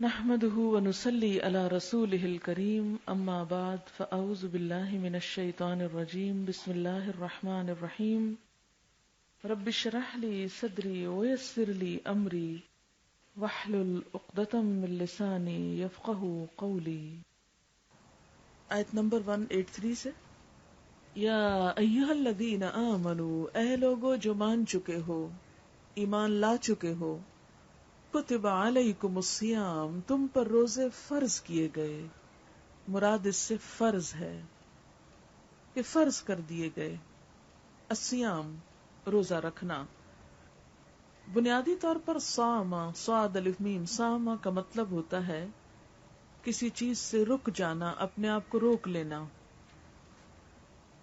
نحمده ونصلي على رسوله الكريم اما بعد فاعوذ بالله من الشيطان الرجيم بسم الله الرحمن الرحيم رب اشرح لي صدري ويسر لي امري واحلل عقدة من لساني يفقهوا قولي. آیت نمبر 183 سے یا ایھا الذین آمنوا، اے لوگو جو مان چکے ہو، ایمان لا چکے ہو، کتب علیکم الصیام، تم پر روزے فرض کیے گئے. مراد اس سے فرض ہے کہ فرض کر دیے گئے. الصیام روزہ رکھنا. بنیادی طور پر صاما صاد الف میم صاما کا مطلب ہوتا ہے کسی چیز سے رک جانا، اپنے آپ کو روک لینا،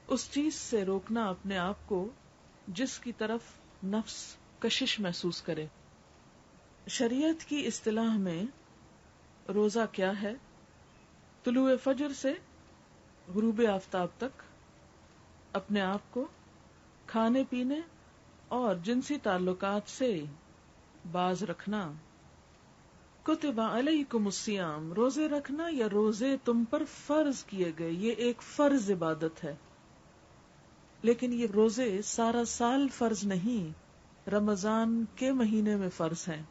اس چیز سے روکنا اپنے آپ کو جس کی طرف نفس کشش محسوس کرے. شریعت کی اصطلاح میں روزہ کیا ہے؟ طلوع فجر سے غروب آفتاب تک اپنے آپ کو کھانے پینے اور جنسی تعلقات سے باز رکھنا. کتب علیکم الصیام، روزے رکھنا یا روزے تم پر فرض کیے گئے، یہ ایک فرض عبادت ہے. لیکن یہ روزے سارا سال فرض نہیں، رمضان کے مہینے میں فرض ہیں.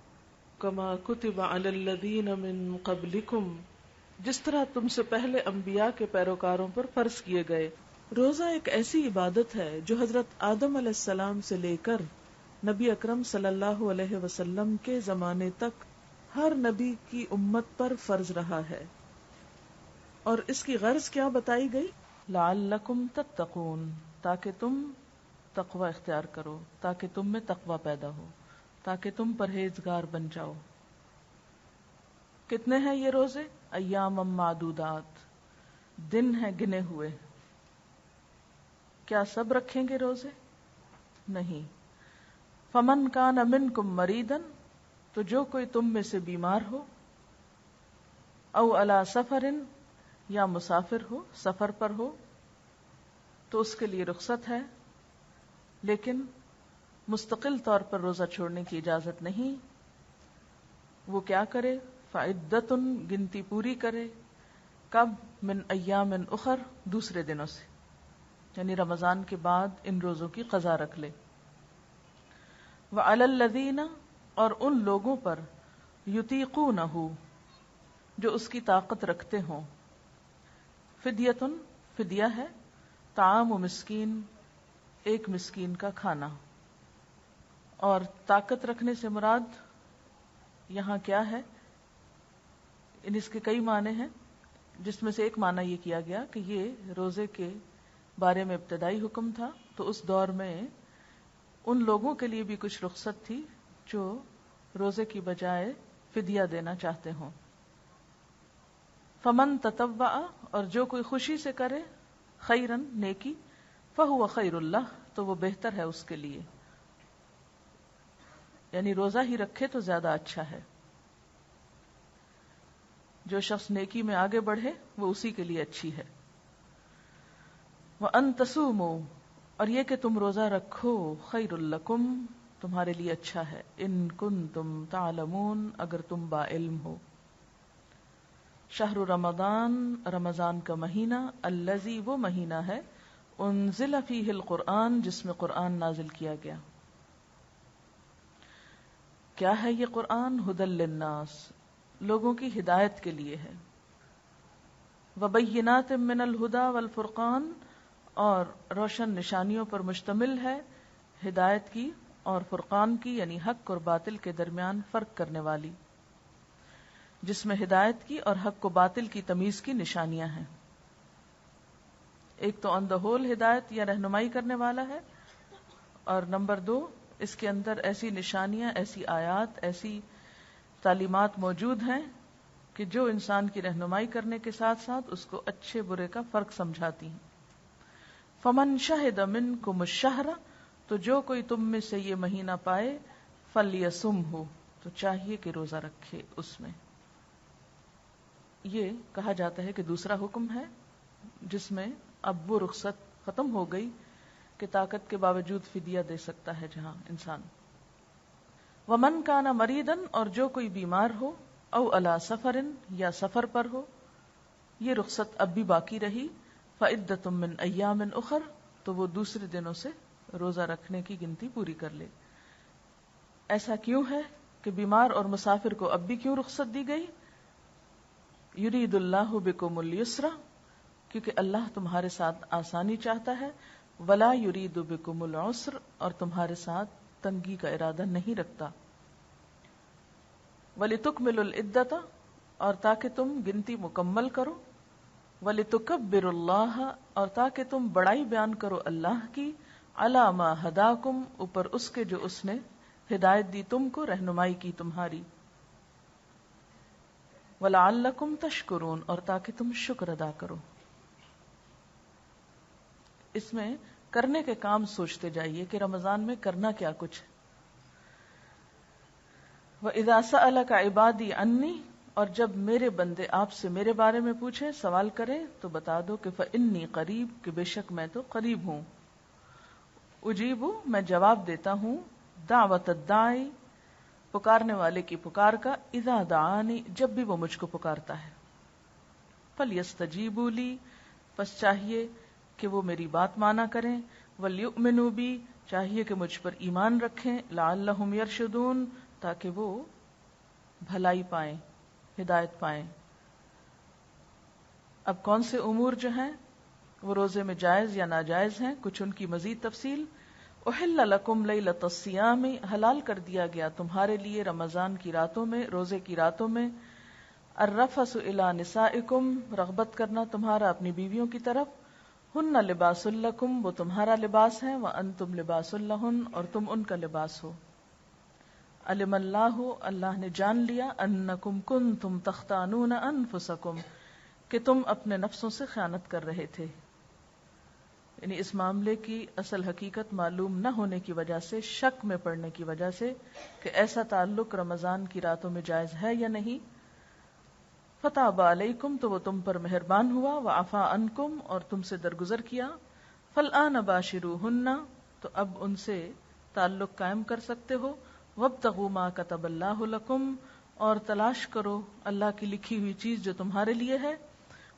کما کتب علی الذین من قبلکم، جس طرح تم سے پہلے انبیاء کے پیروکاروں پر فرض کیے گئے. روزہ ایک ایسی عبادت ہے جو حضرت آدم علیہ السلام سے لے کر نبی اکرم صلی اللہ علیہ وسلم کے زمانے تک ہر نبی کی امت پر فرض رہا ہے. اور اس کی غرض کیا بتائی گئی؟ لعلکم تتقون، تاکہ تم تقوی اختیار کرو، تاکہ تم میں تقوی پیدا ہو، تاکہ تم پرہیزگار بن جاؤ. کتنے ہیں یہ روزے؟ ایام معدودات، دن ہیں گنے ہوئے. کیا سب رکھیں گے روزے؟ نہیں. فمن کان منکم مریضا، تو جو کوئی تم میں سے بیمار ہو، او علی سفر، یا مسافر ہو، سفر پر ہو، تو اس کے لیے رخصت ہے، لیکن مستقل طور پر روزہ چھوڑنے کی اجازت نہیں. وہ کیا کرے؟ فعدۃ، گنتی پوری کرے. کب؟ من ایام اخر، دوسرے دنوں سے، یعنی رمضان کے بعد ان روزوں کی قضا رکھ لے. وعلی الذین، اور ان لوگوں پر، یطیقونہ، جو اس کی طاقت رکھتے ہوں. فدیۃ، فدیہ ہے، طعام مسکین، ایک مسکین کا کھانا. اور طاقت رکھنے سے مراد یہاں کیا ہے؟ اس کے کئی معنی ہیں، جس میں سے ایک معنی یہ کیا گیا کہ یہ روزے کے بارے میں ابتدائی حکم تھا، تو اس دور میں ان لوگوں کے لیے بھی کچھ رخصت تھی جو روزے کی بجائے فدیہ دینا چاہتے ہوں. فمن تطوع، اور جو کوئی خوشی سے کرے، خیرن، نیکی، فہو خیر اللہ، تو وہ بہتر ہے اس کے لیے. یعنی روزہ ہی رکھے تو زیادہ اچھا ہے. جو شخص نیکی میں آگے بڑھے وہ اسی کے لیے اچھی ہے. وَأَن تَصُومُوا، اور یہ کہ تم روزہ رکھو، خیر لکم، تمہارے لیے اچھا ہے، ان کنتم تعلمون، اگر تم با علم ہو. شہر رمضان، رمضان کا مہینہ، الذی، وہ مہینہ ہے، انزل فیہ القرآن، جس میں قرآن نازل کیا گیا. کیا ہے یہ قرآن؟ ھدی للناس، لوگوں کی ہدایت کے لیے ہے. وبینات من الھدی والفرقان، اور روشن نشانیوں پر مشتمل ہے، ہدایت کی اور فرقان کی، یعنی حق اور باطل کے درمیان فرق کرنے والی، جس میں ہدایت کی اور حق و باطل کی تمیز کی نشانیاں ہیں. ایک تو آن دا ہول ہدایت یا رہنمائی کرنے والا ہے، اور نمبر 2، اس کے اندر ایسی نشانیاں، ایسی آیات، ایسی تعلیمات موجود ہیں کہ جو انسان کی رہنمائی کرنے کے ساتھ ساتھ اس کو اچھے برے کا فرق سمجھاتی ہیں. فمن شہد منکم الشہر، تو جو کوئی تم میں سے یہ مہینہ پائے، فلیصمہ، تو چاہیے کہ روزہ رکھے اس میں. یہ کہا جاتا ہے کہ دوسرا حکم ہے جس میں اب وہ رخصت ختم ہو گئی کہ طاقت کے باوجود فدیہ دے سکتا ہے جہاں انسان. ومن کان مریضا، اور جو کوئی بیمار ہو، او علی سفر یا سفر پر ہو، یہ رخصت اب بھی باقی رہی، فعدۃ من ایام اخر تو وہ دوسرے دنوں سے روزہ رکھنے کی گنتی پوری کر لے۔ ایسا کیوں ہے کہ بیمار اور مسافر کو اب بھی کیوں رخصت دی گئی؟ یرید اللہ بکم الیسر، کیونکہ اللہ تمہارے ساتھ آسانی چاہتا ہے، ولا یرید بکم العسر، اور تمہارے ساتھ تنگی کا ارادہ نہیں رکھتا، وَلِتُكْمِلُوا الْعِدَّةَ، اور تاکہ تم گنتی مکمل کرو، وَلِتُكَبِّرُوا اللَّهَ، اور تاکہ تم بڑائی بیان کرو اللہ کی، عَلَى مَا هَدَاكُمْ، اوپر اس کے جو اس نے ہدایت دی تم کو، رہنمائی کی تمہاری، وَلَعَلَّكُمْ تَشْكُرُونَ، اور تاکہ تم شکر ادا کرو۔ اس میں کرنے کے کام سوچتے جائیے کہ رمضان میں کرنا کیا کچھ۔ وَإِذَا سَأَلَكَ عِبَادِي عَنِّي، اور جب میرے بندے آپ سے میرے بارے میں پوچھیں، سوال کریں، تو بتا دو کہ فَإِنِّي قریب، کہ بے شک میں تو قریب ہوں، اجیب، میں جواب دیتا ہوں، دعوت الداعی، پکارنے والے کی پکار کا، اذا دعانی، جب بھی وہ مجھ کو پکارتا ہے، فَلْيَسْتَجِيبُوا لِي، پس چاہیے کہ وہ میری بات مانا کریں، وَلْيُؤْمِنُوا بِي، چاہیے کہ مجھ پر ایمان رکھیں، لَعَلَّهُمْ يَرْشُدُونَ، تاکہ وہ بھلائی پائیں، ہدایت پائیں۔ اب کون سے امور جو ہیں وہ روزے میں جائز یا ناجائز ہیں، کچھ ان کی مزید تفصیل۔ احل لکم لیلۃ الصیام، حلال کر دیا گیا تمہارے لیے رمضان کی راتوں میں، روزے کی راتوں میں، الرفث الی نسائکم، رغبت کرنا تمہارا اپنی بیویوں کی طرف، ہن لباس لکم، وہ تمہارا لباس ہیں، وانتم لباس لہن، اور تم ان کا لباس ہو۔ علم اللہ، اللہ نے جان لیا، انکم کنتم تختانون انفسکم، کہ تم اپنے نفسوں سے خیانت کر رہے تھے، یعنی اس معاملے کی اصل حقیقت معلوم نہ ہونے کی وجہ سے، شک میں پڑنے کی وجہ سے کہ ایسا تعلق رمضان کی راتوں میں جائز ہے یا نہیں، فتاب علیکم، تو وہ تم پر مہربان ہوا، وعفا عنکم، اور تم سے درگزر کیا، فالآن باشروہن، تو اب ان سے تعلق قائم کر سکتے ہو، وابتغوا ما کتب اللہ لکم، اور تلاش کرو اللہ کی لکھی ہوئی چیز جو تمہارے لیے ہے،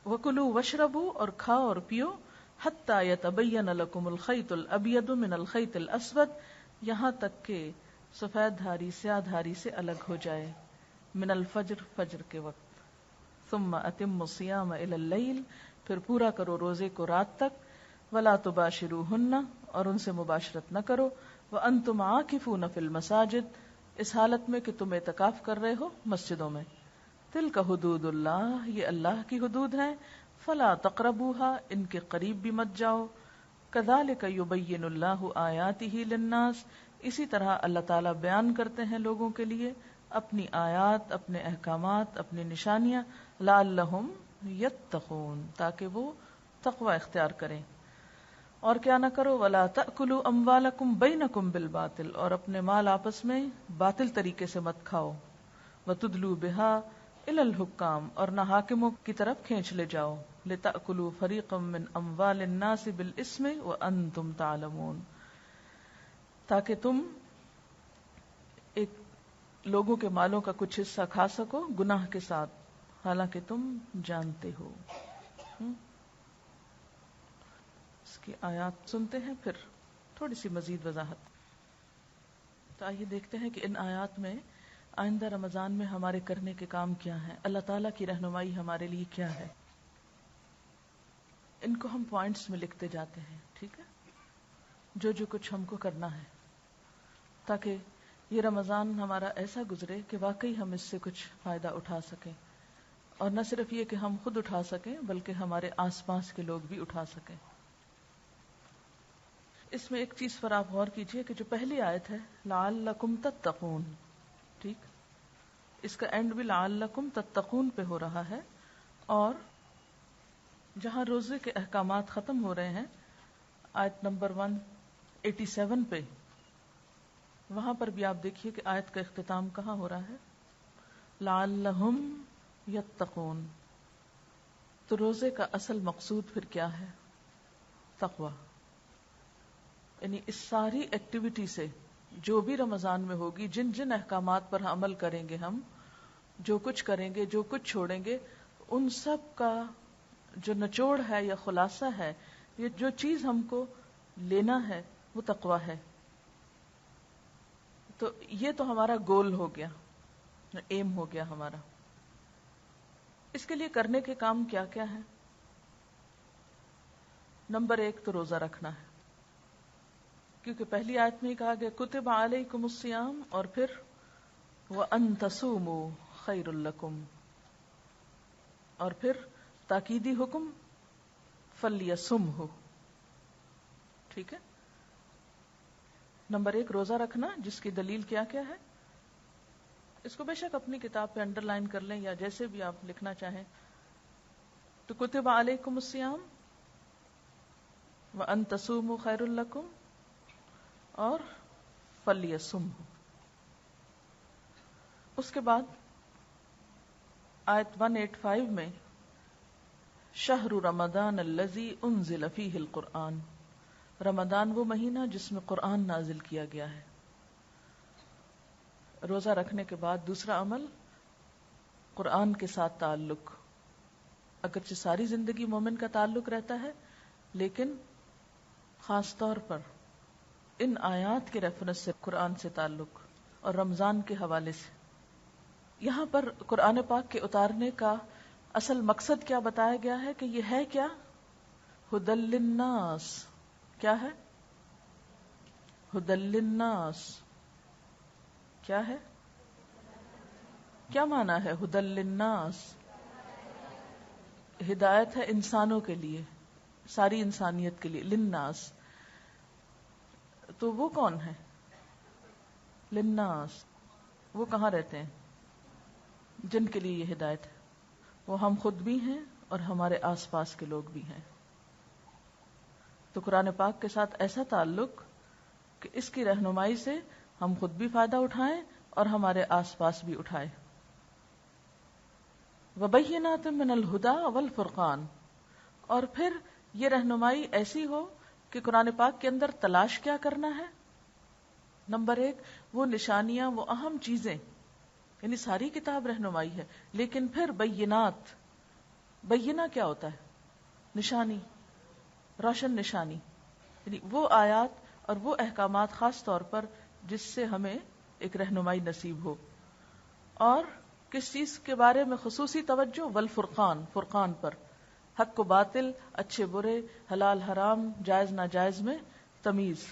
وکلوا واشربوا، اور کھاؤ اور پیو، حتی یتبین لکم الخیط الابیض من الخیط الاسود، یہاں تک کہ سفید دھاری سیاہ دھاری سے الگ ہو جائے، من الفجر، فجر کے وقت، ثم اتموا الصیام الی اللیل، پھر پورا کرو روزے کو رات تک، ولا تباشروہن، اور ان سے مباشرت نہ کرو، وانتم عاکفون فی المساجد، اس حالت میں کہ تم اعتکاف کر رہے ہو مسجدوں میں، تلک حدود اللہ، یہ اللہ کی حدود ہیں، فلا تقربوها، ان کے قریب بھی مت جاؤ، کذالک یبین اللہ آیاتہ للناس، اسی طرح اللہ تعالیٰ بیان کرتے ہیں لوگوں کے لیے اپنی آیات، اپنے احکامات، اپنی نشانیاں، لعلہم یتقون، تاکہ وہ تقوی اختیار کریں۔ اور کیا نہ کرو، ولا تأکلوا اموالکم بینکم بالباطل، اور اپنے مال آپس میں باطل طریقے سے مت کھاؤ، وتدلوا بہا الی الحکام، اور نہ حاکموں کی طرف کھینچ لے جاؤ، لتأکلوا فریقا من اموال الناس بالاسم وانتم تعلمون، تاکہ تم ایک لوگوں کے مالوں کا کچھ حصہ کھا سکو گناہ کے ساتھ، حالانکہ تم جانتے ہو۔ اس کی آیات سنتے ہیں، پھر تھوڑی سی مزید وضاحت۔ تو آئیے دیکھتے ہیں کہ ان آیات میں آئندہ رمضان میں ہمارے کرنے کے کام کیا ہیں، اللہ تعالیٰ کی رہنمائی ہمارے لیے کیا ہے۔ ان کو ہم پوائنٹس میں لکھتے جاتے ہیں، ٹھیک ہے، جو جو کچھ ہم کو کرنا ہے، تاکہ یہ رمضان ہمارا ایسا گزرے کہ واقعی ہم اس سے کچھ فائدہ اٹھا سکیں، اور نہ صرف یہ کہ ہم خود اٹھا سکیں بلکہ ہمارے آس پاس کے لوگ بھی اٹھا سکیں۔ اس میں ایک چیز پر آپ غور کیجئے کہ جو پہلی آیت ہے لعلکم تتقون، ٹھیک، اس کا اینڈ بھی لعلکم تتقون پہ ہو رہا ہے، اور جہاں روزے کے احکامات ختم ہو رہے ہیں آیت نمبر 187 پہ، وہاں پر بھی آپ دیکھیے کہ آیت کا اختتام کہاں ہو رہا ہے، لعلہم یتقون۔ تو روزے کا اصل مقصود پھر کیا ہے؟ تقوی، یعنی اس ساری ایکٹیویٹی سے جو بھی رمضان میں ہوگی، جن جن احکامات پر عمل کریں گے ہم، جو کچھ کریں گے، جو کچھ چھوڑیں گے، ان سب کا جو نچوڑ ہے یا خلاصہ ہے، یہ جو چیز ہم کو لینا ہے وہ تقویٰ ہے. تو یہ تو ہمارا گول ہو گیا، ایم ہو گیا ہمارا. اس کے لیے کرنے کے کام کیا کیا ہے؟ نمبر 1 تو روزہ رکھنا ہے، کیونکہ پہلی آیت میں ہی کہا گیا کتب علیکم الصیام، اور پھر وَأَن تَصُومُوا خَيْرٌ لَكُمْ، اور پھر تاکیدی حکم فَلْيَصُمْهُ. ٹھیک ہے. نمبر 1 روزہ رکھنا، جس کی دلیل کیا کیا ہے. اس کو بے شک اپنی کتاب پہ انڈر لائن کر لیں یا جیسے بھی آپ لکھنا چاہیں. تو کتب علیکم الصیام وَأَن تَصُومُوا خَيْرٌ لَكُمْ اور فَلْيَصُمْهُ. اس کے بعد آیت 185 میں شہر رمضان الذی انزل فیہ القرآن، رمضان وہ مہینہ جس میں قرآن نازل کیا گیا ہے. روزہ رکھنے کے بعد دوسرا عمل قرآن کے ساتھ تعلق. اگرچہ ساری زندگی مومن کا تعلق رہتا ہے، لیکن خاص طور پر ان آیات کے ریفرنس سے قرآن سے تعلق اور رمضان کے حوالے سے. یہاں پر قرآن پاک کے اتارنے کا اصل مقصد کیا بتایا گیا ہے کہ یہ ہے کیا؟ ھدی للناس. کیا ہے؟ ھدی للناس. کیا ہے؟ کیا معنی ہے ھدی للناس؟ ہدایت ہے انسانوں کے لیے، ساری انسانیت کے لیے. للناس تو وہ کون ہے؟ للناس وہ کہاں رہتے ہیں؟ جن کے لیے یہ ہدایت ہے وہ ہم خود بھی ہیں اور ہمارے آس پاس کے لوگ بھی ہیں. تو قرآن پاک کے ساتھ ایسا تعلق کہ اس کی رہنمائی سے ہم خود بھی فائدہ اٹھائیں اور ہمارے آس پاس بھی اٹھائیں. وَبَيِّنَاتٍ مِّنَ الْهُدَى وَالْفُرْقَانِ، اور پھر یہ رہنمائی ایسی ہو کہ قرآن پاک کے اندر تلاش کیا کرنا ہے. نمبر 1 وہ نشانیاں، وہ اہم چیزیں، یعنی ساری کتاب رہنمائی ہے، لیکن پھر بینات. بینہ کیا ہوتا ہے؟ نشانی، روشن نشانی، یعنی وہ آیات اور وہ احکامات خاص طور پر جس سے ہمیں ایک رہنمائی نصیب ہو. اور کس چیز کے بارے میں خصوصی توجہ؟ والفرقان، فرقان پر، حق و باطل، اچھے برے، حلال حرام، جائز ناجائز میں تمیز.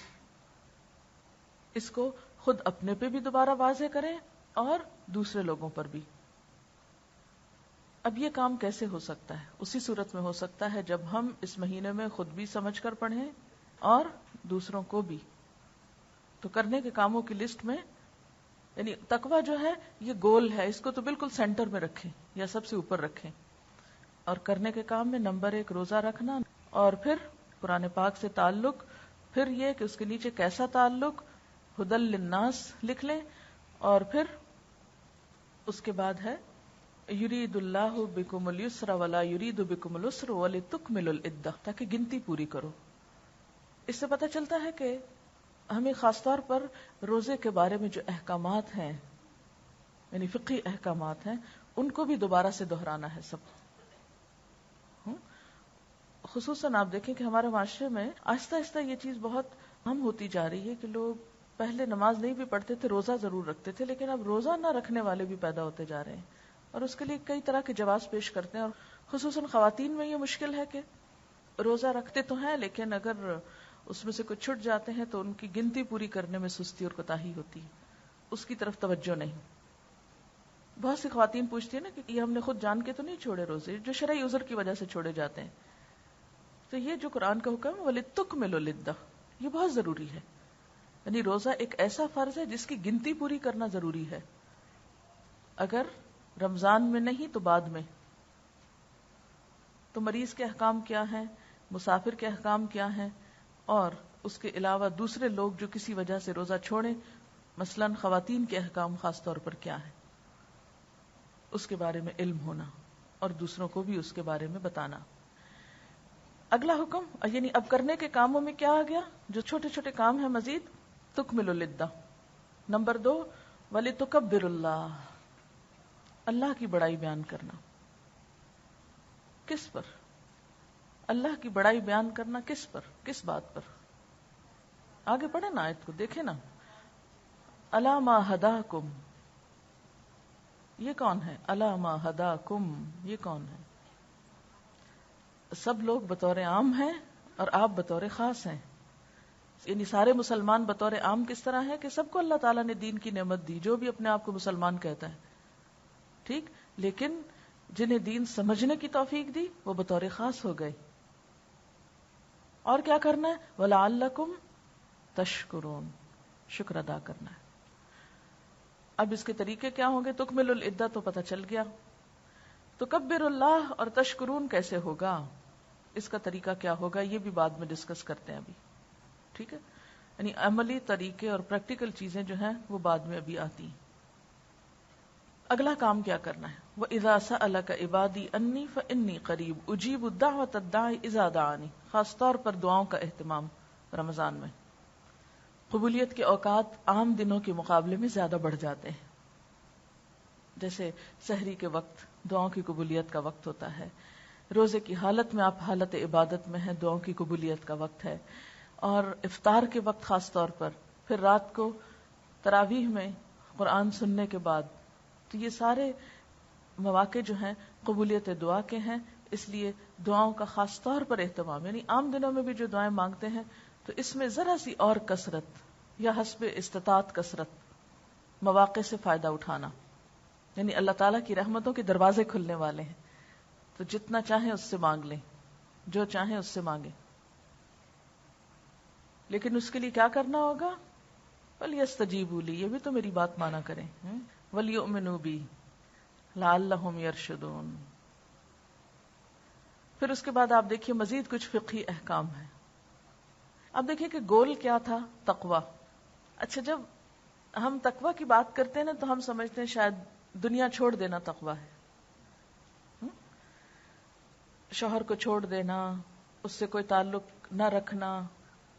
اس کو خود اپنے پہ بھی دوبارہ واضح کریں اور دوسرے لوگوں پر بھی. اب یہ کام کیسے ہو سکتا ہے؟ اسی صورت میں ہو سکتا ہے جب ہم اس مہینے میں خود بھی سمجھ کر پڑھیں اور دوسروں کو بھی. تو کرنے کے کاموں کی لسٹ میں یعنی تقویٰ جو ہے یہ گول ہے، اس کو تو بالکل سینٹر میں رکھیں یا سب سے اوپر رکھیں. اور کرنے کے کام میں نمبر 1 روزہ رکھنا، اور پھر قرآن پاک سے تعلق، پھر یہ کہ اس کے نیچے کیسا تعلق، ھدی للناس لکھ لیں. اور پھر اس کے بعد ہے یرید اللہ بکم الیسر ولا یرید بکم العسر ولتکملوا العدہ، تاکہ گنتی پوری کرو. اس سے پتہ چلتا ہے کہ ہمیں خاص طور پر روزے کے بارے میں جو احکامات ہیں، یعنی فقہی احکامات ہیں، ان کو بھی دوبارہ سے دہرانا ہے سب. خصوصاً آپ دیکھیں کہ ہمارے معاشرے میں آہستہ آہستہ یہ چیز بہت اہم ہوتی جا رہی ہے کہ لوگ پہلے نماز نہیں بھی پڑھتے تھے، روزہ ضرور رکھتے تھے، لیکن اب روزہ نہ رکھنے والے بھی پیدا ہوتے جا رہے ہیں اور اس کے لیے کئی طرح کے جواز پیش کرتے ہیں. اور خصوصاً خواتین میں یہ مشکل ہے کہ روزہ رکھتے تو ہیں لیکن اگر اس میں سے کچھ چھٹ جاتے ہیں تو ان کی گنتی پوری کرنے میں سستی اور کوتاہی ہوتی ہے، اس کی طرف توجہ نہیں. بہت سی خواتین پوچھتی ہیں نا کہ یہ ہم نے خود جان کے تو نہیں چھوڑے روزے، جو شرعی عذر کی وجہ سے چھوڑے جاتے ہیں. تو یہ جو قرآن کا حکم ہے وَلِتُکْمِلُوا الْعِدَّۃَ، یہ بہت ضروری ہے. یعنی روزہ ایک ایسا فرض ہے جس کی گنتی پوری کرنا ضروری ہے. اگر رمضان میں نہیں تو بعد میں. تو مریض کے احکام کیا ہیں، مسافر کے احکام کیا ہیں، اور اس کے علاوہ دوسرے لوگ جو کسی وجہ سے روزہ چھوڑیں، مثلاً خواتین کے احکام خاص طور پر کیا ہیں، اس کے بارے میں علم ہونا اور دوسروں کو بھی اس کے بارے میں بتانا. اگلا حکم یعنی اب کرنے کے کاموں میں کیا آ گیا؟ جو چھوٹے چھوٹے کام ہیں مزید، تکملوا العدہ. نمبر 2 وَلِتُکَبِّرُوا اللَّهَ، اللہ کی بڑائی بیان کرنا. کس پر؟ اللہ کی بڑائی بیان کرنا کس پر، کس بات پر؟ آگے پڑھے نا آیت کو، دیکھیں نا. الا ما ہداکم، یہ کون ہے؟ الا ما ہداکم، یہ کون ہے؟ سب لوگ بطور عام ہیں اور آپ بطور خاص ہیں. یعنی سارے مسلمان بطور عام کس طرح ہے کہ سب کو اللہ تعالیٰ نے دین کی نعمت دی، جو بھی اپنے آپ کو مسلمان کہتا ہے، ٹھیک. لیکن جنہیں دین سمجھنے کی توفیق دی وہ بطور خاص ہو گئے. اور کیا کرنا ہے؟ وَلَعَلَّكُمْ تَشْكُرُونَ، شکر ادا کرنا ہے. اب اس کے طریقے کیا ہوں گے؟ تکمل العدہ تو پتہ چل گیا. تکبر اللہ اور تشکرون کیسے ہوگا، اس کا طریقہ کیا ہوگا، یہ بھی بعد میں ڈسکس کرتے ہیں ابھی. ٹھیک ہے، یعنی عملی طریقے اور پریکٹیکل چیزیں جو ہیں وہ بعد میں ابھی آتی ہیں. اگلا کام کیا کرنا ہے؟ وَإِذَا سَأَلَكَ عِبَادِي أَنِّي فَإِنِّي قَرِيبٌ أُجِيبُ دَعْوَةَ الدَّاعِ إِذَا دَعَانِ. خاص طور پر دعاؤں کا اہتمام رمضان میں. قبولیت کے اوقات عام دنوں کے مقابلے میں زیادہ بڑھ جاتے ہیں. جیسے سحری کے وقت دعاؤں کی قبولیت کا وقت ہوتا ہے، روزے کی حالت میں آپ حالت عبادت میں ہیں، دعاؤں کی قبولیت کا وقت ہے، اور افطار کے وقت خاص طور پر، پھر رات کو تراویح میں قرآن سننے کے بعد. تو یہ سارے مواقع جو ہیں قبولیت دعا کے ہیں، اس لیے دعاؤں کا خاص طور پر اہتمام. یعنی عام دنوں میں بھی جو دعائیں مانگتے ہیں تو اس میں ذرا سی اور کثرت یا حسب استطاعت کثرت مواقع سے فائدہ اٹھانا. یعنی اللہ تعالیٰ کی رحمتوں کے دروازے کھلنے والے ہیں، تو جتنا چاہیں اس سے مانگ لیں، جو چاہیں اس سے مانگیں. لیکن اس کے لیے کیا کرنا ہوگا؟ وَلْيَسْتَجِيبُوا لِي، یہ بھی تو میری بات مانا کریں. وَلْيُؤْمِنُوا بِي لَعَلَّهُمْ يَرْشُدُونَ. پھر اس کے بعد آپ دیکھیے مزید کچھ فقہی احکام ہیں. اب دیکھیے کہ گول کیا تھا؟ تقوی. اچھا، جب ہم تقوی کی بات کرتے ہیں نا تو ہم سمجھتے ہیں شاید دنیا چھوڑ دینا تقوی ہے، شوہر کو چھوڑ دینا، اس سے کوئی تعلق نہ رکھنا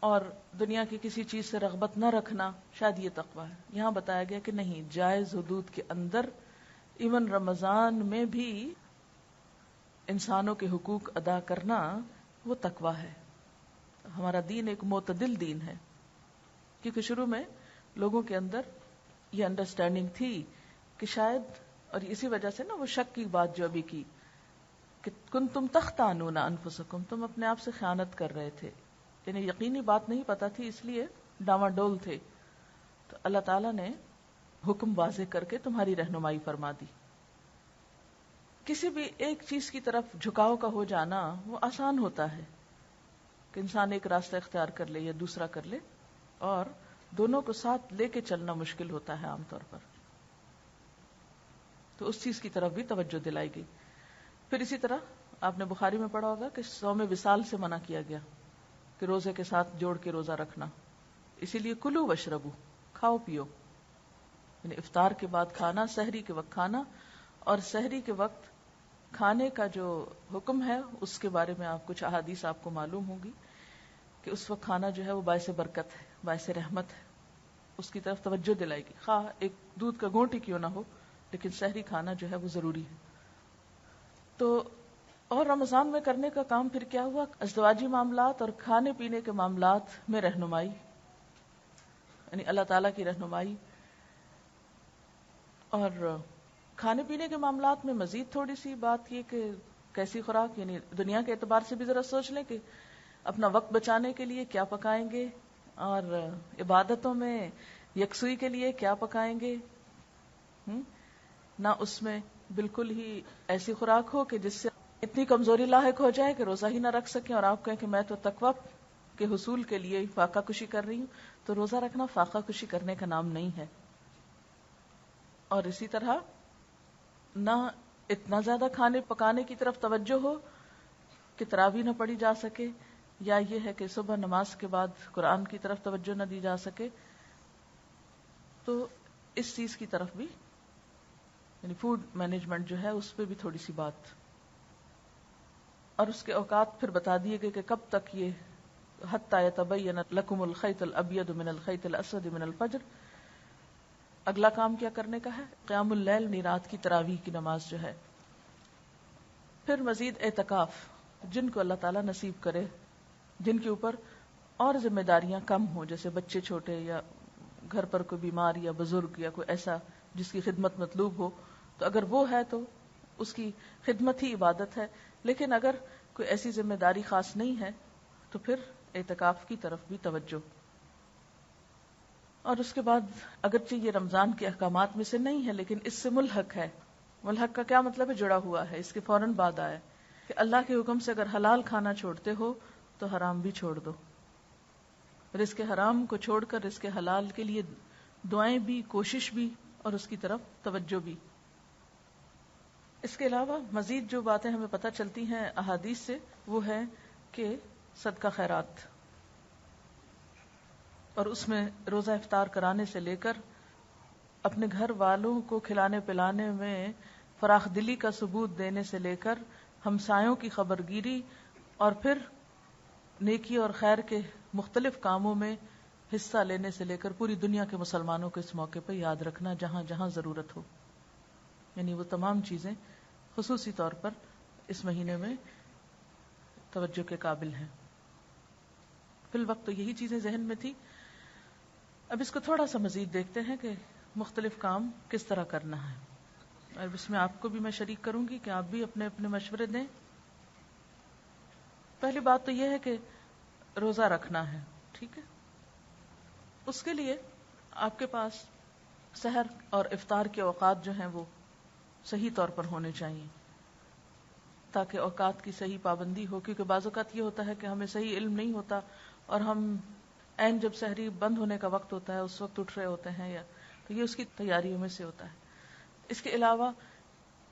اور دنیا کی کسی چیز سے رغبت نہ رکھنا، شاید یہ تقوی ہے. یہاں بتایا گیا کہ نہیں، جائز حدود کے اندر ایون رمضان میں بھی انسانوں کے حقوق ادا کرنا وہ تقوی ہے. ہمارا دین ایک معتدل دین ہے، کیونکہ شروع میں لوگوں کے اندر یہ انڈرسٹینڈنگ تھی کہ شاید، اور اسی وجہ سے نا وہ شک کی بات جو ابھی کی کہ کنتم تختانون انفسکم، تم اپنے آپ سے خیانت کر رہے تھے. یعنی یقینی بات نہیں پتا تھی، اس لیے ڈاواڈول تھے. تو اللہ تعالیٰ نے حکم واضح کر کے تمہاری رہنمائی فرما دی. کسی بھی ایک چیز کی طرف جھکاؤ کا ہو جانا وہ آسان ہوتا ہے کہ انسان ایک راستہ اختیار کر لے یا دوسرا کر لے، اور دونوں کو ساتھ لے کے چلنا مشکل ہوتا ہے عام طور پر. تو اس چیز کی طرف بھی توجہ دلائی گئی. پھر اسی طرح آپ نے بخاری میں پڑھا ہوگا کہ صوم وصال سے منع کیا گیا کہ روزے کے ساتھ جوڑ کے روزہ رکھنا. اسی لیے کلو وشربو، کھاؤ پیو، یعنی افطار کے بعد کھانا، سحری کے وقت کھانا. اور سحری کے وقت کھانے کا جو حکم ہے اس کے بارے میں آپ کچھ احادیث آپ کو معلوم ہوگی کہ اس وقت کھانا جو ہے وہ باعث برکت ہے، باعث رحمت ہے. اس کی طرف توجہ دلائی گی، خواہ ایک دودھ کا گھونٹ ہی کیوں نہ ہو، لیکن سحری کھانا جو ہے وہ ضروری ہے. تو اور رمضان میں کرنے کا کام پھر کیا ہوا؟ ازدواجی معاملات اور کھانے پینے کے معاملات میں رہنمائی، یعنی اللہ تعالیٰ کی رہنمائی. اور کھانے پینے کے معاملات میں مزید تھوڑی سی بات یہ کہ کیسی خوراک، یعنی دنیا کے اعتبار سے بھی ذرا سوچ لیں کہ اپنا وقت بچانے کے لیے کیا پکائیں گے، اور عبادتوں میں یکسوئی کے لیے کیا پکائیں گے. نہ اس میں بالکل ہی ایسی خوراک ہو کہ جس سے اتنی کمزوری لاحق ہو جائے کہ روزہ ہی نہ رکھ سکیں، اور آپ کہیں کہ میں تو تقویٰ کے حصول کے لیے فاقہ کشی کر رہی ہوں. تو روزہ رکھنا فاقہ کشی کرنے کا نام نہیں ہے. اور اسی طرح نہ اتنا زیادہ کھانے پکانے کی طرف توجہ ہو کہ تراویح نہ پڑھی جا سکے، یا یہ ہے کہ صبح نماز کے بعد قرآن کی طرف توجہ نہ دی جا سکے. تو اس چیز کی طرف بھی، یعنی فوڈ مینجمنٹ جو ہے اس پہ بھی تھوڑی سی بات. اور اس کے اوقات پھر بتا دیے گئے کہ کب تک یہ حتی یتبین لکم الخیط الابیض من الخیط الاسود من الفجر، اگلا کام کیا کرنے کا ہے؟ قیام اللیل، یعنی رات کی تراویح کی نماز جو ہے. پھر مزید اعتکاف، جن کو اللہ تعالیٰ نصیب کرے، جن کے اوپر اور ذمہ داریاں کم ہوں، جیسے بچے چھوٹے یا گھر پر کوئی بیمار یا بزرگ یا کوئی ایسا جس کی خدمت مطلوب ہو، تو اگر وہ ہے تو اس کی خدمت ہی عبادت ہے. لیکن اگر کوئی ایسی ذمہ داری خاص نہیں ہے تو پھر اعتکاف کی طرف بھی توجہ. اور اس کے بعد اگرچہ یہ رمضان کے احکامات میں سے نہیں ہے لیکن اس سے ملحق ہے. ملحق کا کیا مطلب ہے؟ جڑا ہوا ہے. اس کے فوراً بعد آیا کہ اللہ کے حکم سے اگر حلال کھانا چھوڑتے ہو تو حرام بھی چھوڑ دو. رزق حرام کو چھوڑ کر رزق حلال کے لیے دعائیں بھی، کوشش بھی، اور اس کی طرف توجہ بھی. اس کے علاوہ مزید جو باتیں ہمیں پتہ چلتی ہیں احادیث سے، وہ ہے کہ صدقہ خیرات، اور اس میں روزہ افطار کرانے سے لے کر اپنے گھر والوں کو کھلانے پلانے میں فراخ دلی کا ثبوت دینے سے لے کر ہمسایوں کی خبرگیری، اور پھر نیکی اور خیر کے مختلف کاموں میں حصہ لینے سے لے کر پوری دنیا کے مسلمانوں کو اس موقع پہ یاد رکھنا جہاں جہاں ضرورت ہو. یعنی وہ تمام چیزیں خصوصی طور پر اس مہینے میں توجہ کے قابل ہیں. فی الوقت تو یہی چیزیں ذہن میں تھی. اب اس کو تھوڑا سا مزید دیکھتے ہیں کہ مختلف کام کس طرح کرنا ہے، اور اس میں آپ کو بھی میں شریک کروں گی کہ آپ بھی اپنے اپنے مشورے دیں. پہلی بات تو یہ ہے کہ روزہ رکھنا ہے، ٹھیک ہے. اس کے لیے آپ کے پاس سحر اور افطار کے اوقات جو ہیں وہ صحیح طور پر ہونے چاہیے تاکہ اوقات کی صحیح پابندی ہو. کیونکہ بعض اوقات یہ ہوتا ہے کہ ہمیں صحیح علم نہیں ہوتا اور ہم عین جب سحری بند ہونے کا وقت ہوتا ہے اس وقت اٹھ رہے ہوتے ہیں، یا تو یہ اس کی تیاریوں میں سے ہوتا ہے. اس کے علاوہ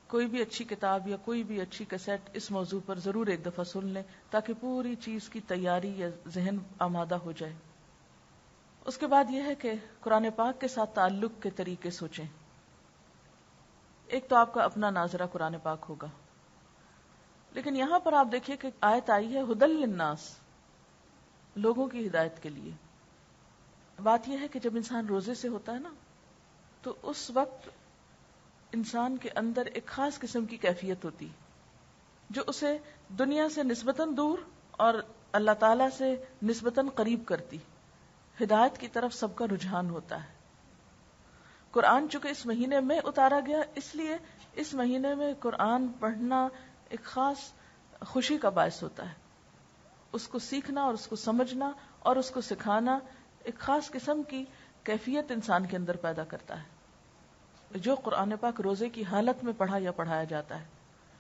کوئی بھی اچھی کتاب یا کوئی بھی اچھی کیسٹ اس موضوع پر ضرور ایک دفعہ سن لیں تاکہ پوری چیز کی تیاری یا ذہن آمادہ ہو جائے. اس کے بعد یہ ہے کہ قرآن پاک کے ساتھ تعلق کے طریقے سوچیں. ایک تو آپ کا اپنا ناظرہ قرآن پاک ہوگا، لیکن یہاں پر آپ دیکھیے کہ آیت آئی ہے ہدی للناس، لوگوں کی ہدایت کے لیے. بات یہ ہے کہ جب انسان روزے سے ہوتا ہے نا تو اس وقت انسان کے اندر ایک خاص قسم کی کیفیت ہوتی جو اسے دنیا سے نسبتاً دور اور اللہ تعالی سے نسبتاً قریب کرتی. ہدایت کی طرف سب کا رجحان ہوتا ہے. قرآن چونکہ اس مہینے میں اتارا گیا، اس لیے اس مہینے میں قرآن پڑھنا ایک خاص خوشی کا باعث ہوتا ہے. اس کو سیکھنا اور اس کو سمجھنا اور اس کو سکھانا ایک خاص قسم کی کیفیت انسان کے اندر پیدا کرتا ہے جو قرآن پاک روزے کی حالت میں پڑھا یا پڑھایا جاتا ہے.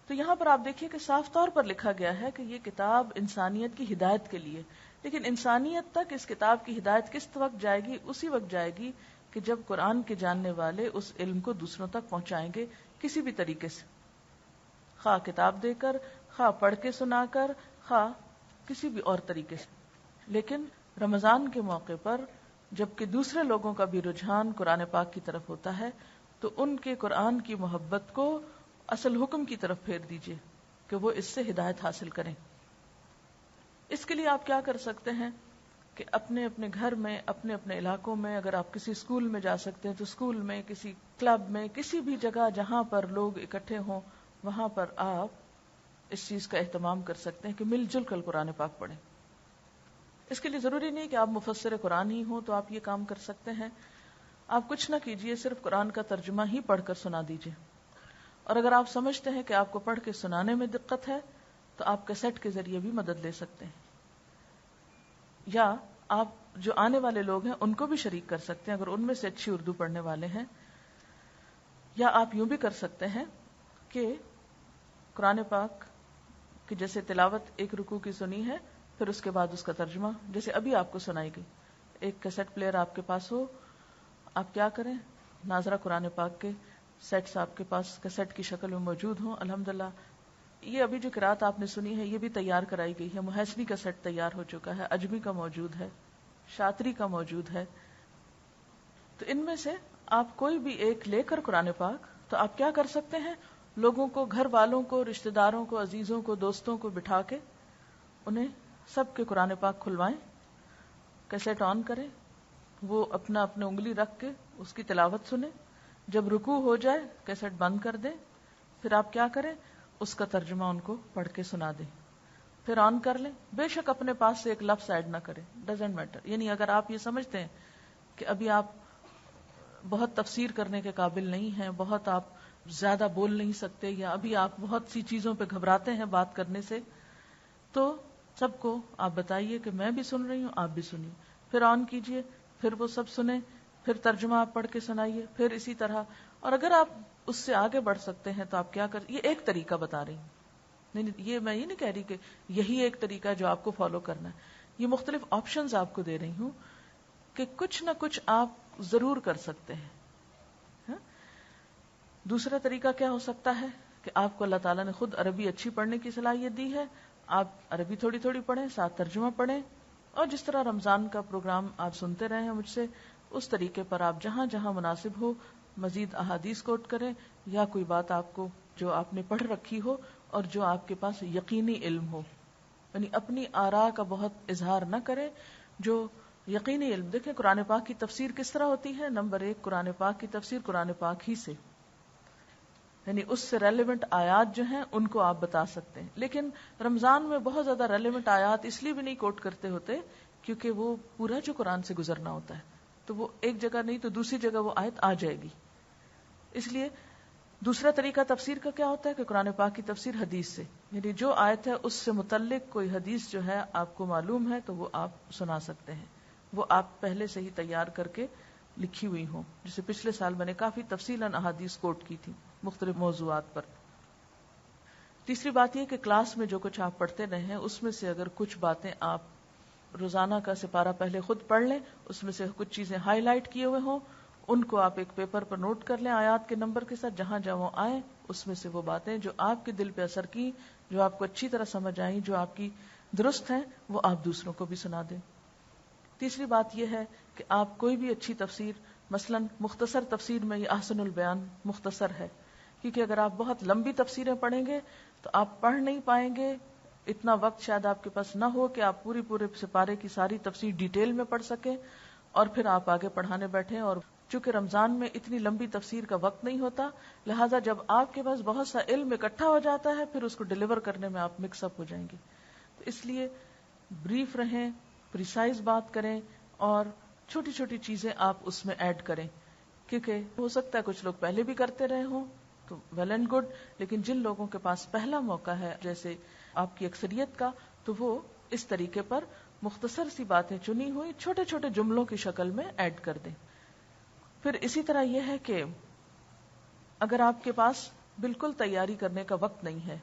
تو یہاں پر آپ دیکھیے کہ صاف طور پر لکھا گیا ہے کہ یہ کتاب انسانیت کی ہدایت کے لیے، لیکن انسانیت تک اس کتاب کی ہدایت کس وقت جائے گی؟ اسی وقت جائے گی کہ جب قرآن کے جاننے والے اس علم کو دوسروں تک پہنچائیں گے کسی بھی طریقے سے، خواہ کتاب دے کر، خواہ پڑھ کے سنا کر، خواہ کسی بھی اور طریقے سے. لیکن رمضان کے موقع پر جبکہ دوسرے لوگوں کا بھی رجحان قرآن پاک کی طرف ہوتا ہے تو ان کے قرآن کی محبت کو اصل حکم کی طرف پھیر دیجئے کہ وہ اس سے ہدایت حاصل کریں. اس کے لیے آپ کیا کر سکتے ہیں کہ اپنے اپنے گھر میں، اپنے اپنے علاقوں میں، اگر آپ کسی اسکول میں جا سکتے ہیں تو اسکول میں، کسی کلب میں، کسی بھی جگہ جہاں پر لوگ اکٹھے ہوں وہاں پر آپ اس چیز کا اہتمام کر سکتے ہیں کہ مل جل کر قرآن پاک پڑھیں. اس کے لیے ضروری نہیں کہ آپ مفسر قرآن ہی ہوں تو آپ یہ کام کر سکتے ہیں. آپ کچھ نہ کیجئے، صرف قرآن کا ترجمہ ہی پڑھ کر سنا دیجئے. اور اگر آپ سمجھتے ہیں کہ آپ کو پڑھ کے سنانے میں دقت ہے تو آپ کیسٹ کے ذریعے بھی مدد لے سکتے ہیں، یا آپ جو آنے والے لوگ ہیں ان کو بھی شریک کر سکتے ہیں اگر ان میں سے اچھی اردو پڑھنے والے ہیں. یا آپ یوں بھی کر سکتے ہیں کہ قرآن پاک کی جیسے تلاوت ایک رکوع کی سنی ہے، پھر اس کے بعد اس کا ترجمہ جیسے ابھی آپ کو سنائی گئی، ایک کیسٹ پلیئر آپ کے پاس ہو، آپ کیا کریں، ناظرہ قرآن پاک کے سیٹس آپ کے پاس کیسٹ کی شکل میں موجود ہوں. الحمدللہ یہ ابھی جو قرات آپ نے سنی ہے یہ بھی تیار کرائی گئی ہے. محسنی کا سیٹ تیار ہو چکا ہے، اجمی کا موجود ہے، شاطری کا موجود ہے. تو ان میں سے آپ کوئی بھی ایک لے کر قرآن پاک، تو آپ کیا کر سکتے ہیں، لوگوں کو، گھر والوں کو، رشتہ داروں کو، عزیزوں کو، دوستوں کو بٹھا کے انہیں سب کے قرآن پاک کھلوائیں، کیسٹ آن کریں وہ اپنا انگلی رکھ کے اس کی تلاوت سنیں. جب رکوع ہو جائے کیسٹ بند کر دیں. پھر آپ کیا کریں, اس کا ترجمہ ان کو پڑھ کے سنا دیں. پھر آن کر لیں. بے شک اپنے پاس سے ایک لفظ ایڈ نہ کریں, ڈزنٹ میٹر. یعنی اگر آپ یہ سمجھتے ہیں کہ ابھی آپ بہت تفسیر کرنے کے قابل نہیں ہیں, بہت آپ زیادہ بول نہیں سکتے, یا ابھی آپ بہت سی چیزوں پہ گھبراتے ہیں بات کرنے سے, تو سب کو آپ بتائیے کہ میں بھی سن رہی ہوں, آپ بھی سنیے. پھر آن کیجئے, پھر وہ سب سنیں, پھر ترجمہ آپ پڑھ کے سنائیے, پھر اسی طرح. اور اگر آپ اس سے آگے بڑھ سکتے ہیں تو آپ کیا کر, یہ ایک طریقہ بتا رہی ہوں, نہیں یہ میں یہ نہیں کہہ رہی کہ یہی ایک طریقہ ہے جو آپ کو فالو کرنا ہے. یہ مختلف آپشنز آپ کو دے رہی ہوں کہ کچھ نہ کچھ آپ ضرور کر سکتے ہیں. دوسرا طریقہ کیا ہو سکتا ہے کہ آپ کو اللہ تعالیٰ نے خود عربی اچھی پڑھنے کی صلاحیت دی ہے, آپ عربی تھوڑی تھوڑی پڑھیں, ساتھ ترجمہ پڑھیں, اور جس طرح رمضان کا پروگرام آپ سنتے رہے ہیں مجھ سے, اس طریقے پر آپ جہاں جہاں مناسب ہو مزید احادیث کوٹ کریں, یا کوئی بات آپ کو جو آپ نے پڑھ رکھی ہو اور جو آپ کے پاس یقینی علم ہو. یعنی اپنی آراء کا بہت اظہار نہ کریں, جو یقینی علم. دیکھیں قرآن پاک کی تفسیر کس طرح ہوتی ہے. نمبر 1, قرآن پاک کی تفسیر قرآن پاک ہی سے, یعنی اس سے ریلیونٹ آیات جو ہیں ان کو آپ بتا سکتے ہیں. لیکن رمضان میں بہت زیادہ ریلیونٹ آیات اس لیے بھی نہیں کوٹ کرتے ہوتے کیونکہ وہ پورا جو قرآن سے گزرنا ہوتا ہے, تو وہ ایک جگہ نہیں تو دوسری جگہ وہ آیت آ جائے گی. اس لیے دوسرا طریقہ تفسیر کا کیا ہوتا ہے کہ قرآن پاک کی تفسیر حدیث سے, یعنی جو آیت ہے اس سے متعلق کوئی حدیث جو ہے آپ کو معلوم ہے تو وہ آپ سنا سکتے ہیں, وہ آپ پہلے سے ہی تیار کر کے لکھی ہوئی ہوں. جسے پچھلے سال میں نے کافی تفصیلاً احادیث کوٹ کی تھی مختلف موضوعات پر. تیسری بات یہ کہ کلاس میں جو کچھ آپ پڑھتے رہے ہیں اس میں سے اگر کچھ باتیں آپ روزانہ کا سپارہ پہلے خود پڑھ لیں, اس میں سے کچھ چیزیں ہائی لائٹ کیے ہوئے ہوں, ان کو آپ ایک پیپر پر نوٹ کر لیں آیات کے نمبر کے ساتھ, جہاں جہاں وہ آئیں اس میں سے وہ باتیں جو آپ کے دل پہ اثر کی, جو آپ کو اچھی طرح سمجھ آئیں, جو آپ کی درست ہیں, وہ آپ دوسروں کو بھی سنا دیں. تیسری بات یہ ہے کہ آپ کوئی بھی اچھی تفسیر, مثلا مختصر تفسیر میں یہ احسن البیان مختصر ہے, کیونکہ اگر آپ بہت لمبی تفسیریں پڑھیں گے تو آپ پڑھ نہیں پائیں گے, اتنا وقت شاید آپ کے پاس نہ ہو کہ آپ پورے سپارے کی ساری تفسیر ڈیٹیل میں پڑھ سکیں, اور پھر آپ آگے پڑھانے بیٹھیں. اور چونکہ رمضان میں اتنی لمبی تفسیر کا وقت نہیں ہوتا, لہٰذا جب آپ کے پاس بہت سا علم اکٹھا ہو جاتا ہے پھر اس کو ڈیلیور کرنے میں آپ مکس اپ ہو جائیں گے. تو اس لیے بریف رہیں, پریسائز بات کریں, اور چھوٹی چھوٹی چیزیں آپ اس میں ایڈ کریں, کیونکہ ہو سکتا ہے کچھ لوگ پہلے بھی کرتے رہے ہوں تو ویل اینڈ گڈ, لیکن جن لوگوں کے پاس پہلا موقع ہے جیسے آپ کی اکثریت کا, تو وہ اس طریقے پر مختصر سی باتیں چنی ہوئی چھوٹے چھوٹے جملوں کی شکل میں ایڈ کر دیں. پھر اسی طرح یہ ہے کہ اگر آپ کے پاس بالکل تیاری کرنے کا وقت نہیں ہے,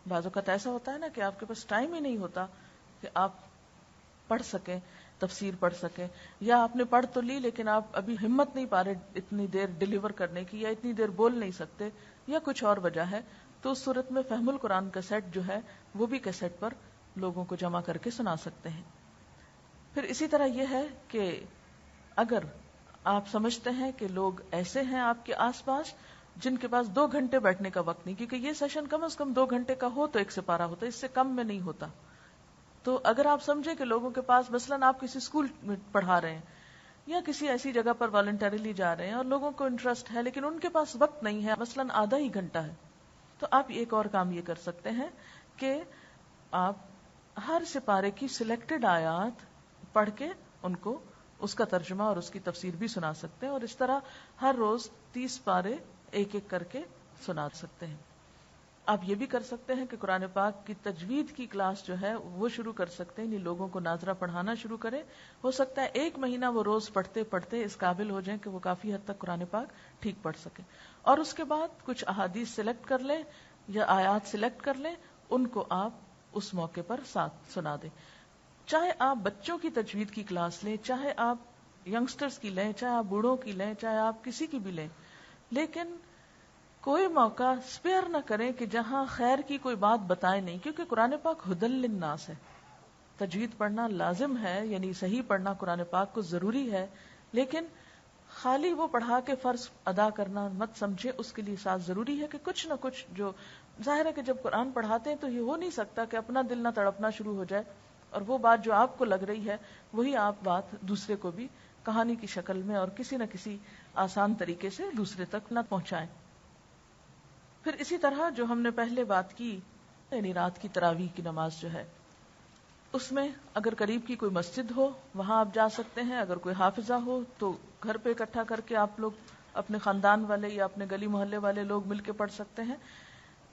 بعض اوقات ایسا ہوتا ہے نا کہ آپ کے پاس ٹائم ہی نہیں ہوتا کہ آپ پڑھ سکیں, تفسیر پڑھ سکیں, یا آپ نے پڑھ تو لی لیکن آپ ابھی ہمت نہیں پا رہے اتنی دیر ڈیلیور کرنے کی, یا اتنی دیر بول نہیں سکتے, یا کچھ اور وجہ ہے, تو اس صورت میں فہم القرآن کا سیٹ جو ہے وہ بھی کیسٹ پر لوگوں کو جمع کر کے سنا سکتے ہیں. پھر اسی طرح یہ ہے کہ اگر آپ سمجھتے ہیں کہ لوگ ایسے ہیں آپ کے آس پاس جن کے پاس 2 گھنٹے بیٹھنے کا وقت نہیں, کیونکہ یہ سیشن کم از کم 2 گھنٹے کا ہو تو ایک سپارہ ہوتا ہے, اس سے کم میں نہیں ہوتا. تو اگر آپ سمجھیں کہ لوگوں کے پاس, مثلاً آپ کسی اسکول میں پڑھا رہے ہیں یا کسی ایسی جگہ پر والنٹریلی جا رہے ہیں اور لوگوں کو انٹرسٹ ہے لیکن ان کے پاس وقت نہیں ہے, مثلاً آدھا ہی گھنٹہ ہے, تو آپ ایک اور کام یہ کر سکتے ہیں کہ آپ ہر سپارے کی سلیکٹڈ آیات پڑھ کے ان کو اس کا ترجمہ اور اس کی تفسیر بھی سنا سکتے ہیں, اور اس طرح ہر روز 30 پارے ایک ایک کر کے سنا سکتے ہیں. آپ یہ بھی کر سکتے ہیں کہ قرآن پاک کی تجوید کی کلاس جو ہے وہ شروع کر سکتے ہیں, لوگوں کو ناظرہ پڑھانا شروع کریں. ہو سکتا ہے 1 مہینہ وہ روز پڑھتے پڑھتے اس قابل ہو جائیں کہ وہ کافی حد تک قرآن پاک ٹھیک پڑھ سکیں, اور اس کے بعد کچھ احادیث سلیکٹ کر لیں یا آیات سلیکٹ کر لیں, ان کو آپ اس موقع پر ساتھ سنا دیں. چاہے آپ بچوں کی تجوید کی کلاس لیں, چاہے آپ ینگسٹرز کی لیں, چاہے آپ بوڑھوں کی لیں, چاہے آپ کسی کی بھی لیں, لیکن کوئی موقع سپیئر نہ کریں کہ جہاں خیر کی کوئی بات بتائے نہیں, کیونکہ قرآن پاک ہدی للناس ہے. تجوید پڑھنا لازم ہے, یعنی صحیح پڑھنا قرآن پاک کو ضروری ہے, لیکن خالی وہ پڑھا کے فرض ادا کرنا مت سمجھے, اس کے لیے ساتھ ضروری ہے کہ کچھ نہ کچھ, جو ظاہر ہے کہ جب قرآن پڑھاتے ہیں تو یہ ہو نہیں سکتا کہ اپنا دل نہ تڑپنا شروع ہو جائے, اور وہ بات جو آپ کو لگ رہی ہے وہی آپ بات دوسرے کو بھی کہانی کی شکل میں اور کسی نہ کسی آسان طریقے سے دوسرے تک نہ پہنچائیں. پھر اسی طرح جو ہم نے پہلے بات کی، یعنی رات کی تراویح کی نماز جو ہے، اس میں اگر قریب کی کوئی مسجد ہو وہاں آپ جا سکتے ہیں، اگر کوئی حافظہ ہو تو گھر پہ اکٹھا کر کے آپ لوگ اپنے خاندان والے یا اپنے گلی محلے والے لوگ مل کے پڑھ سکتے ہیں.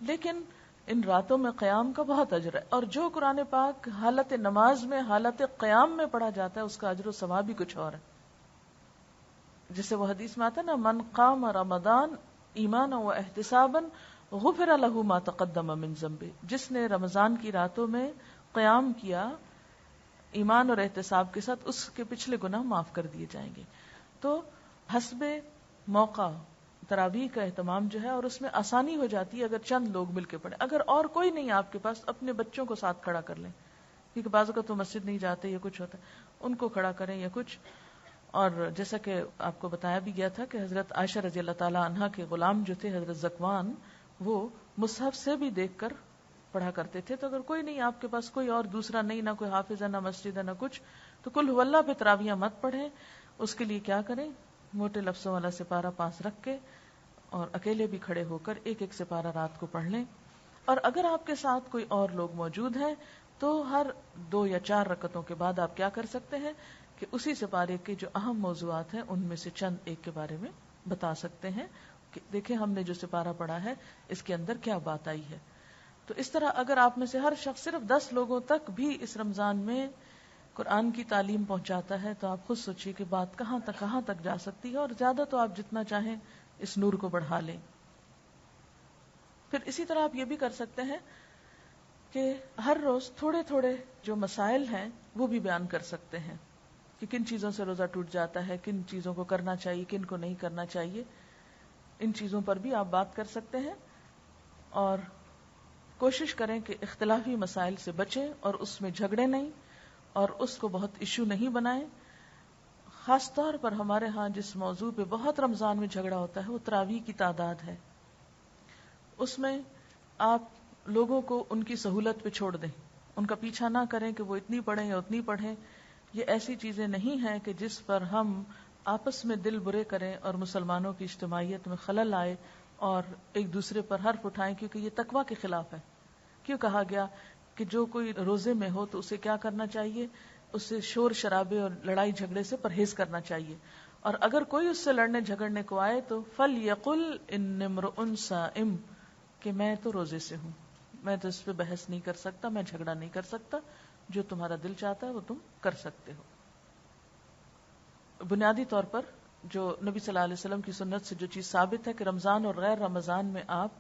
لیکن ان راتوں میں قیام کا بہت اجر ہے، اور جو قرآن پاک حالت نماز میں، حالت قیام میں پڑھا جاتا ہے، اس کا اجر و ثواب بھی کچھ اور ہے. جسے وہ حدیث میں آتا ہے نا، من قام رمضان ایمانا و احتسابا غفر له ما تقدم من ذنبه، جس نے رمضان کی راتوں میں قیام کیا ایمان اور احتساب کے ساتھ، اس کے پچھلے گناہ معاف کر دیے جائیں گے. تو حسب موقع تراویح کا اہتمام جو ہے، اور اس میں آسانی ہو جاتی ہے اگر چند لوگ مل کے پڑھیں. اگر اور کوئی نہیں آپ کے پاس، اپنے بچوں کو ساتھ کھڑا کر لیں، کیونکہ بعض اوقات تو مسجد نہیں جاتے یا کچھ ہوتا ہے، ان کو کھڑا کریں یا کچھ. اور جیسا کہ آپ کو بتایا بھی گیا تھا کہ حضرت عائشہ رضی اللہ تعالی عنہا کے غلام جو تھے حضرت زکوان، وہ مصحف سے بھی دیکھ کر پڑھا کرتے تھے. تو اگر کوئی نہیں آپ کے پاس، کوئی اور دوسرا نہیں، نہ کوئی حافظ ہے، نہ مسجد ہے، نہ کچھ، تو قل ھو اللہ پہ تراویح مت پڑھیں. اس کے لیے کیا کریں، موٹے لفظوں والا سپارہ پاس رکھ کے اور اکیلے بھی کھڑے ہو کر ایک ایک سپارہ رات کو پڑھ لیں. اور اگر آپ کے ساتھ کوئی اور لوگ موجود ہیں تو ہر 2 یا 4 رکعتوں کے بعد آپ کیا کر سکتے ہیں کہ اسی سپارے کے جو اہم موضوعات ہیں ان میں سے چند ایک کے بارے میں بتا سکتے ہیں کہ دیکھیں ہم نے جو سپارہ پڑھا ہے اس کے اندر کیا بات آئی ہے. تو اس طرح اگر آپ میں سے ہر شخص صرف 10 لوگوں تک بھی اس رمضان میں قرآن کی تعلیم پہنچاتا ہے تو آپ خود سوچیے کہ بات کہاں تک جا سکتی ہے. اور زیادہ تو آپ جتنا چاہیں اس نور کو بڑھا لیں. پھر اسی طرح آپ یہ بھی کر سکتے ہیں کہ ہر روز تھوڑے تھوڑے جو مسائل ہیں وہ بھی بیان کر سکتے ہیں کہ کن چیزوں سے روزہ ٹوٹ جاتا ہے، کن چیزوں کو کرنا چاہیے، کن کو نہیں کرنا چاہیے. ان چیزوں پر بھی آپ بات کر سکتے ہیں. اور کوشش کریں کہ اختلافی مسائل سے بچیں اور اس میں جھگڑے نہیں اور اس کو بہت ایشو نہیں بنائیں. خاص طور پر ہمارے ہاں جس موضوع پہ بہت رمضان میں جھگڑا ہوتا ہے وہ تراویح کی تعداد ہے. اس میں آپ لوگوں کو ان کی سہولت پہ چھوڑ دیں، ان کا پیچھا نہ کریں کہ وہ اتنی پڑھیں یا اتنی پڑھیں. یہ ایسی چیزیں نہیں ہیں کہ جس پر ہم آپس میں دل برے کریں اور مسلمانوں کی اجتماعیت میں خلل آئے اور ایک دوسرے پر حرف اٹھائیں، کیونکہ یہ تقویٰ کے خلاف ہے. کیوں کہا گیا کہ جو کوئی روزے میں ہو تو اسے کیا کرنا چاہیے، اسے شور شرابے اور لڑائی جھگڑے سے پرہیز کرنا چاہیے. اور اگر کوئی اس سے لڑنے جھگڑنے کو آئے تو فَلْيَقُلْ إِنِّ امْرُؤٌ صَائِمٌ، کہ میں تو روزے سے ہوں، میں تو اس پہ بحث نہیں کر سکتا، میں جھگڑا نہیں کر سکتا، جو تمہارا دل چاہتا ہے وہ تم کر سکتے ہو. بنیادی طور پر جو نبی صلی اللہ علیہ وسلم کی سنت سے جو چیز ثابت ہے کہ رمضان اور غیر رمضان میں آپ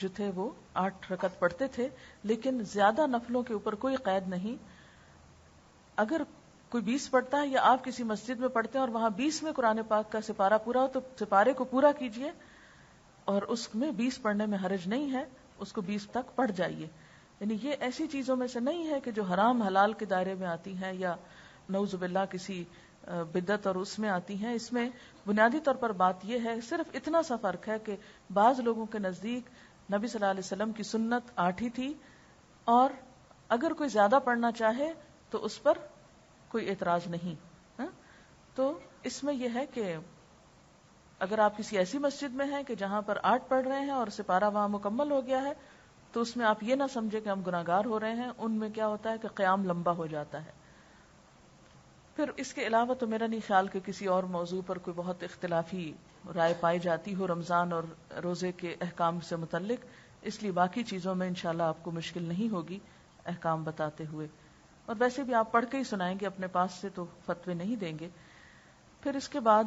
جو تھے وہ 8 رکعت پڑھتے تھے، لیکن زیادہ نفلوں کے اوپر کوئی قید نہیں. اگر کوئی 20 پڑھتا ہے یا آپ کسی مسجد میں پڑھتے ہیں اور وہاں 20 میں قرآن پاک کا سپارہ پورا ہو تو سپارے کو پورا کیجئے، اور اس میں 20 پڑھنے میں حرج نہیں ہے، اس کو 20 تک پڑھ جائیے. یعنی یہ ایسی چیزوں میں سے نہیں ہے کہ جو حرام حلال کے دائرے میں آتی ہیں یا نعوذ باللہ کسی بدعت اور اس میں آتی ہیں. اس میں بنیادی طور پر بات یہ ہے، صرف اتنا سا فرق ہے کہ بعض لوگوں کے نزدیک نبی صلی اللہ علیہ وسلم کی سنت 8 ہی تھی، اور اگر کوئی زیادہ پڑھنا چاہے تو اس پر کوئی اعتراض نہیں. تو اس میں یہ ہے کہ اگر آپ کسی ایسی مسجد میں ہیں کہ جہاں پر 8 پڑھ رہے ہیں اور سپارہ وہاں مکمل ہو گیا ہے تو اس میں آپ یہ نہ سمجھے کہ ہم گناہگار ہو رہے ہیں. ان میں کیا ہوتا ہے کہ قیام لمبا ہو جاتا ہے. پھر اس کے علاوہ تو میرا نہیں خیال کہ کسی اور موضوع پر کوئی بہت اختلافی رائے پائی جاتی ہو رمضان اور روزے کے احکام سے متعلق، اس لیے باقی چیزوں میں انشاءاللہ آپ کو مشکل نہیں ہوگی احکام بتاتے ہوئے. اور ویسے بھی آپ پڑھ کے ہی سنائیں گے، اپنے پاس سے تو فتوے نہیں دیں گے. پھر اس کے بعد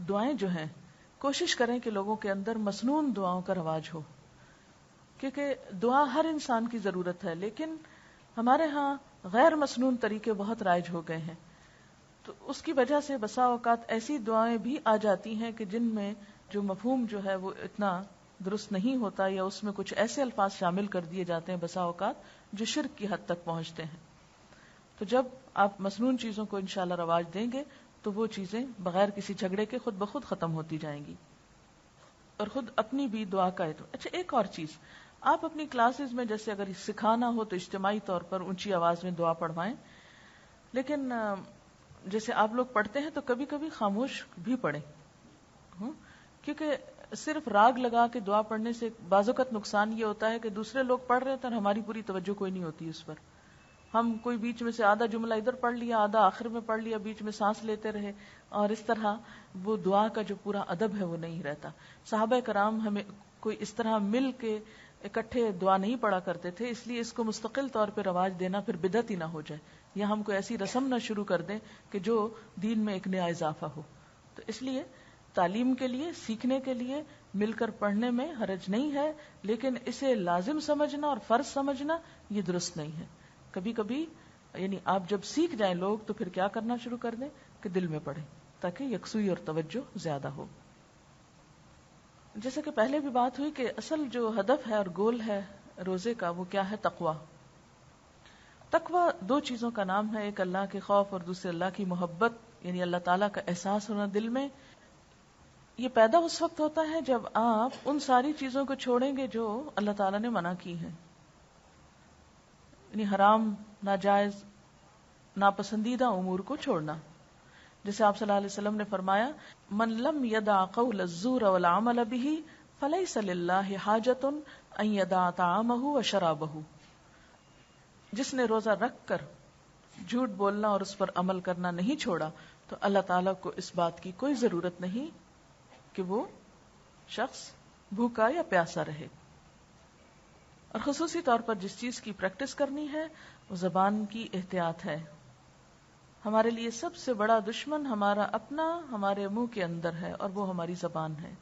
دعائیں جو ہیں کوشش کریں کہ لوگوں کے اندر مسنون دعاؤں کا رواج ہو، کیونکہ دعا ہر انسان کی ضرورت ہے، لیکن ہمارے ہاں غیر مسنون طریقے بہت رائج ہو گئے ہیں. تو اس کی وجہ سے بسا اوقات ایسی دعائیں بھی آ جاتی ہیں کہ جن میں جو مفہوم جو ہے وہ اتنا درست نہیں ہوتا، یا اس میں کچھ ایسے الفاظ شامل کر دیے جاتے ہیں بسا اوقات جو شرک کی حد تک پہنچتے ہیں. تو جب آپ مسنون چیزوں کو انشاءاللہ رواج دیں گے تو وہ چیزیں بغیر کسی جھگڑے کے خود بخود ختم ہوتی جائیں گی، اور خود اپنی بھی دعا کا اعتماد. اچھا ایک اور چیز، آپ اپنی کلاسز میں جیسے اگر سکھانا ہو تو اجتماعی طور پر اونچی آواز میں دعا پڑھوائیں، لیکن جیسے آپ لوگ پڑھتے ہیں تو کبھی کبھی خاموش بھی پڑھیں، کیونکہ صرف راگ لگا کے دعا پڑھنے سے بعض اوقات نقصان یہ ہوتا ہے کہ دوسرے لوگ پڑھ رہے ہوتے ہیں اور ہماری پوری توجہ کوئی نہیں ہوتی اس پر. ہم کوئی بیچ میں سے آدھا جملہ ادھر پڑھ لیا، آدھا آخر میں پڑھ لیا، بیچ میں سانس لیتے رہے، اور اس طرح وہ دعا کا جو پورا ادب ہے وہ نہیں رہتا. صحابہ کرام ہمیں کوئی اس طرح مل کے اکٹھے دعا نہیں پڑھا کرتے تھے، اس لیے اس کو مستقل طور پہ رواج دینا پھر بدعت ہی نہ ہو جائے، یا ہم کوئی ایسی رسم نہ شروع کر دیں کہ جو دین میں ایک نیا اضافہ ہو. تو اس لیے تعلیم کے لیے، سیکھنے کے لیے مل کر پڑھنے میں حرج نہیں ہے، لیکن اسے لازم سمجھنا اور فرض سمجھنا یہ درست نہیں ہے. کبھی کبھی یعنی آپ جب سیکھ جائیں لوگ تو پھر کیا کرنا شروع کر دیں کہ دل میں پڑھیں تاکہ یکسوئی اور توجہ زیادہ ہو. جیسے کہ پہلے بھی بات ہوئی کہ اصل جو ہدف ہے اور گول ہے روزے کا وہ کیا ہے؟ تقویٰ. تقویٰ دو چیزوں کا نام ہے، ایک اللہ کے خوف اور دوسرے اللہ کی محبت، یعنی اللہ تعالیٰ کا احساس ہونا دل میں. یہ پیدا اس وقت ہوتا ہے جب آپ ان ساری چیزوں کو چھوڑیں گے جو اللہ تعالیٰ نے منع کی ہیں، یعنی حرام، ناجائز، ناپسندیدہ امور کو چھوڑنا. جیسے آپ صلی اللہ علیہ وسلم نے فرمایا، من لم يدع قول الزور والعمل به فليس لله حاجة ان يدع طعامه وشرابه. جس نے روزہ رکھ کر جھوٹ بولنا اور اس پر عمل کرنا نہیں چھوڑا تو اللہ تعالیٰ کو اس بات کی کوئی ضرورت نہیں کہ وہ شخص بھوکا یا پیاسا رہے. اور خصوصی طور پر جس چیز کی پریکٹس کرنی ہے وہ زبان کی احتیاط ہے. ہمارے لیے سب سے بڑا دشمن ہمارا اپنا ہمارے منہ کے اندر ہے اور وہ ہماری زبان ہے.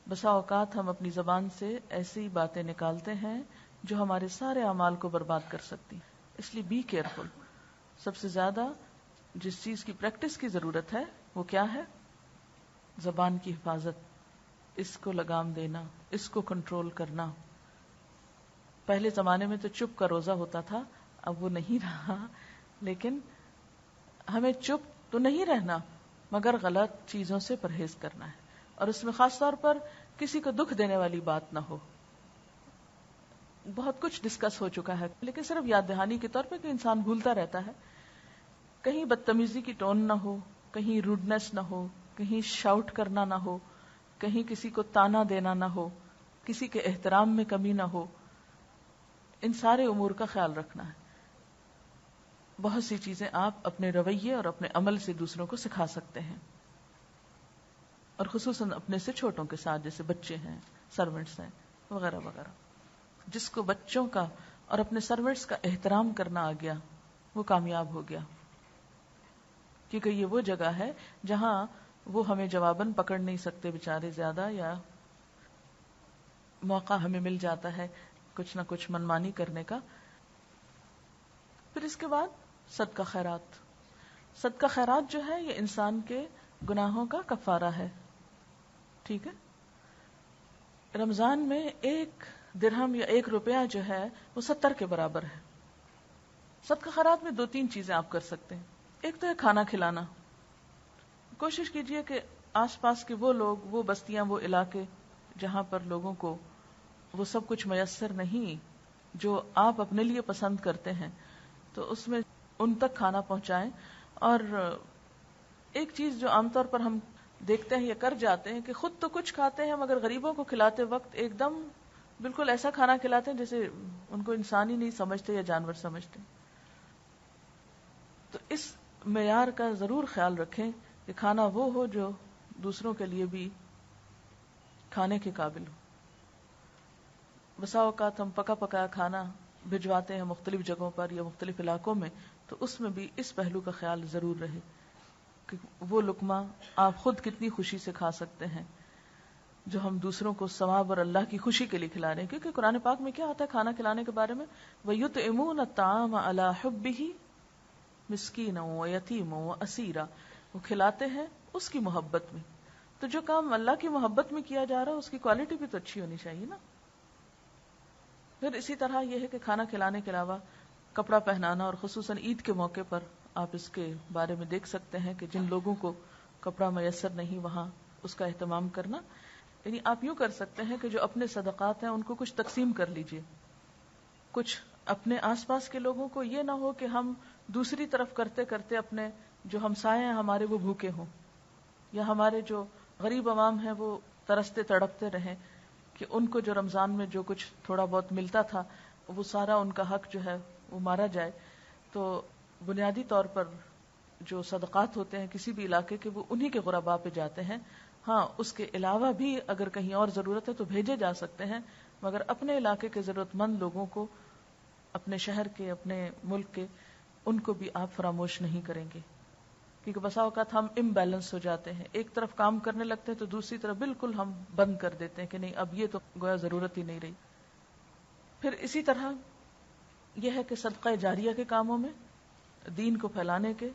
بسا اوقات ہم اپنی زبان سے ایسی باتیں نکالتے ہیں جو ہمارے سارے اعمال کو برباد کر سکتی. اس لیے بی کیئرفل. سب سے زیادہ جس چیز کی پریکٹس کی ضرورت ہے وہ کیا ہے؟ زبان کی حفاظت، اس کو لگام دینا، اس کو کنٹرول کرنا. پہلے زمانے میں تو چپ کا روزہ ہوتا تھا، اب وہ نہیں رہا، لیکن ہمیں چپ تو نہیں رہنا مگر غلط چیزوں سے پرہیز کرنا ہے، اور اس میں خاص طور پر کسی کو دکھ دینے والی بات نہ ہو. بہت کچھ ڈسکس ہو چکا ہے لیکن صرف یاد دہانی کے طور پہ کہ انسان بھولتا رہتا ہے. کہیں بدتمیزی کی ٹون نہ ہو، کہیں روڈنس نہ ہو، کہیں شاؤٹ کرنا نہ ہو، کہیں کسی کو تانا دینا نہ ہو، کسی کے احترام میں کمی نہ ہو. ان سارے امور کا خیال رکھنا ہے. بہت سی چیزیں آپ اپنے رویے اور اپنے عمل سے دوسروں کو سکھا سکتے ہیں، اور خصوصاً اپنے سے چھوٹوں کے ساتھ، جیسے بچے ہیں، سرونٹس ہیں وغیرہ وغیرہ. جس کو بچوں کا اور اپنے سرونٹس کا احترام کرنا آ گیا وہ کامیاب ہو گیا، کیونکہ یہ وہ جگہ ہے جہاں وہ ہمیں جواباً پکڑ نہیں سکتے بیچارے زیادہ، یا موقع ہمیں مل جاتا ہے کچھ نہ کچھ منمانی کرنے کا. پھر اس کے بعد صدقہ خیرات. صدقہ خیرات جو ہے یہ انسان کے گناہوں کا کفارہ ہے. ٹھیک ہے، رمضان میں 1 درہم یا 1 روپیہ جو ہے وہ 70 کے برابر ہے. صدقہ خیرات میں 2-3 چیزیں آپ کر سکتے ہیں. ایک تو ہے کھانا کھلانا. کوشش کیجئے کہ آس پاس کے وہ لوگ، وہ بستیاں، وہ علاقے جہاں پر لوگوں کو وہ سب کچھ میسر نہیں جو آپ اپنے لیے پسند کرتے ہیں، تو اس میں ان تک کھانا پہنچائیں. اور ایک چیز جو عام طور پر ہم دیکھتے ہیں یا کر جاتے ہیں کہ خود تو کچھ کھاتے ہیں مگر غریبوں کو کھلاتے وقت ایک دم بالکل ایسا کھانا کھلاتے ہیں جیسے ان کو انسان ہی نہیں سمجھتے یا جانور سمجھتے. تو اس معیار کا ضرور خیال رکھیں کہ کھانا وہ ہو جو دوسروں کے لیے بھی کھانے کے قابل ہو. بسا اوقات ہم پکا پکایا کھانا بھجواتے ہیں مختلف جگہوں پر یا مختلف علاقوں میں، تو اس میں بھی اس پہلو کا خیال ضرور رہے کہ وہ لقمہ آپ خود کتنی خوشی سے کھا سکتے ہیں جو ہم دوسروں کو ثواب اور اللہ کی خوشی کے لیے کھلا رہے ہیں. کیونکہ قرآن پاک میں کیا آتا ہے کھانا کھلانے کے بارے میں؟ وَيُطْعِمُونَ الطَّعَامَ عَلَى حُبِّهِ مِسْكِينًا وَيَتِيمًا وَأَسِيرًا. وہ کھلاتے ہیں اس کی محبت میں. تو جو کام اللہ کی محبت میں کیا جا رہا ہے اس کی کوالٹی بھی تو اچھی ہونی چاہیے نا. پھر اسی طرح یہ ہے کہ کھانا کھلانے کے علاوہ کپڑا پہنانا، اور خصوصاً عید کے موقع پر آپ اس کے بارے میں دیکھ سکتے ہیں کہ جن لوگوں کو کپڑا میسر نہیں وہاں اس کا اہتمام کرنا. یعنی آپ یوں کر سکتے ہیں کہ جو اپنے صدقات ہیں ان کو کچھ تقسیم کر لیجئے. کچھ اپنے آس پاس کے لوگوں کو، یہ نہ ہو کہ ہم دوسری طرف کرتے کرتے اپنے جو ہمسائے ہیں ہمارے وہ بھوکے ہوں، یا ہمارے جو غریب عوام ہیں وہ ترستے تڑپتے رہیں، کہ ان کو جو رمضان میں جو کچھ تھوڑا بہت ملتا تھا وہ سارا ان کا حق جو ہے وہ مارا جائے. تو بنیادی طور پر جو صدقات ہوتے ہیں کسی بھی علاقے کے وہ انہی کے غرباء پہ جاتے ہیں. ہاں اس کے علاوہ بھی اگر کہیں اور ضرورت ہے تو بھیجے جا سکتے ہیں، مگر اپنے علاقے کے ضرورت مند لوگوں کو، اپنے شہر کے، اپنے ملک کے، ان کو بھی آپ فراموش نہیں کریں گے. کیونکہ بسا اوقات ہم امبیلنس ہو جاتے ہیں، ایک طرف کام کرنے لگتے ہیں تو دوسری طرف بالکل ہم بند کر دیتے ہیں کہ نہیں اب یہ تو گویا ضرورت ہی نہیں رہی. پھر اسی طرح یہ ہے کہ صدقہ جاریہ کے کاموں میں، دین کو پھیلانے کے،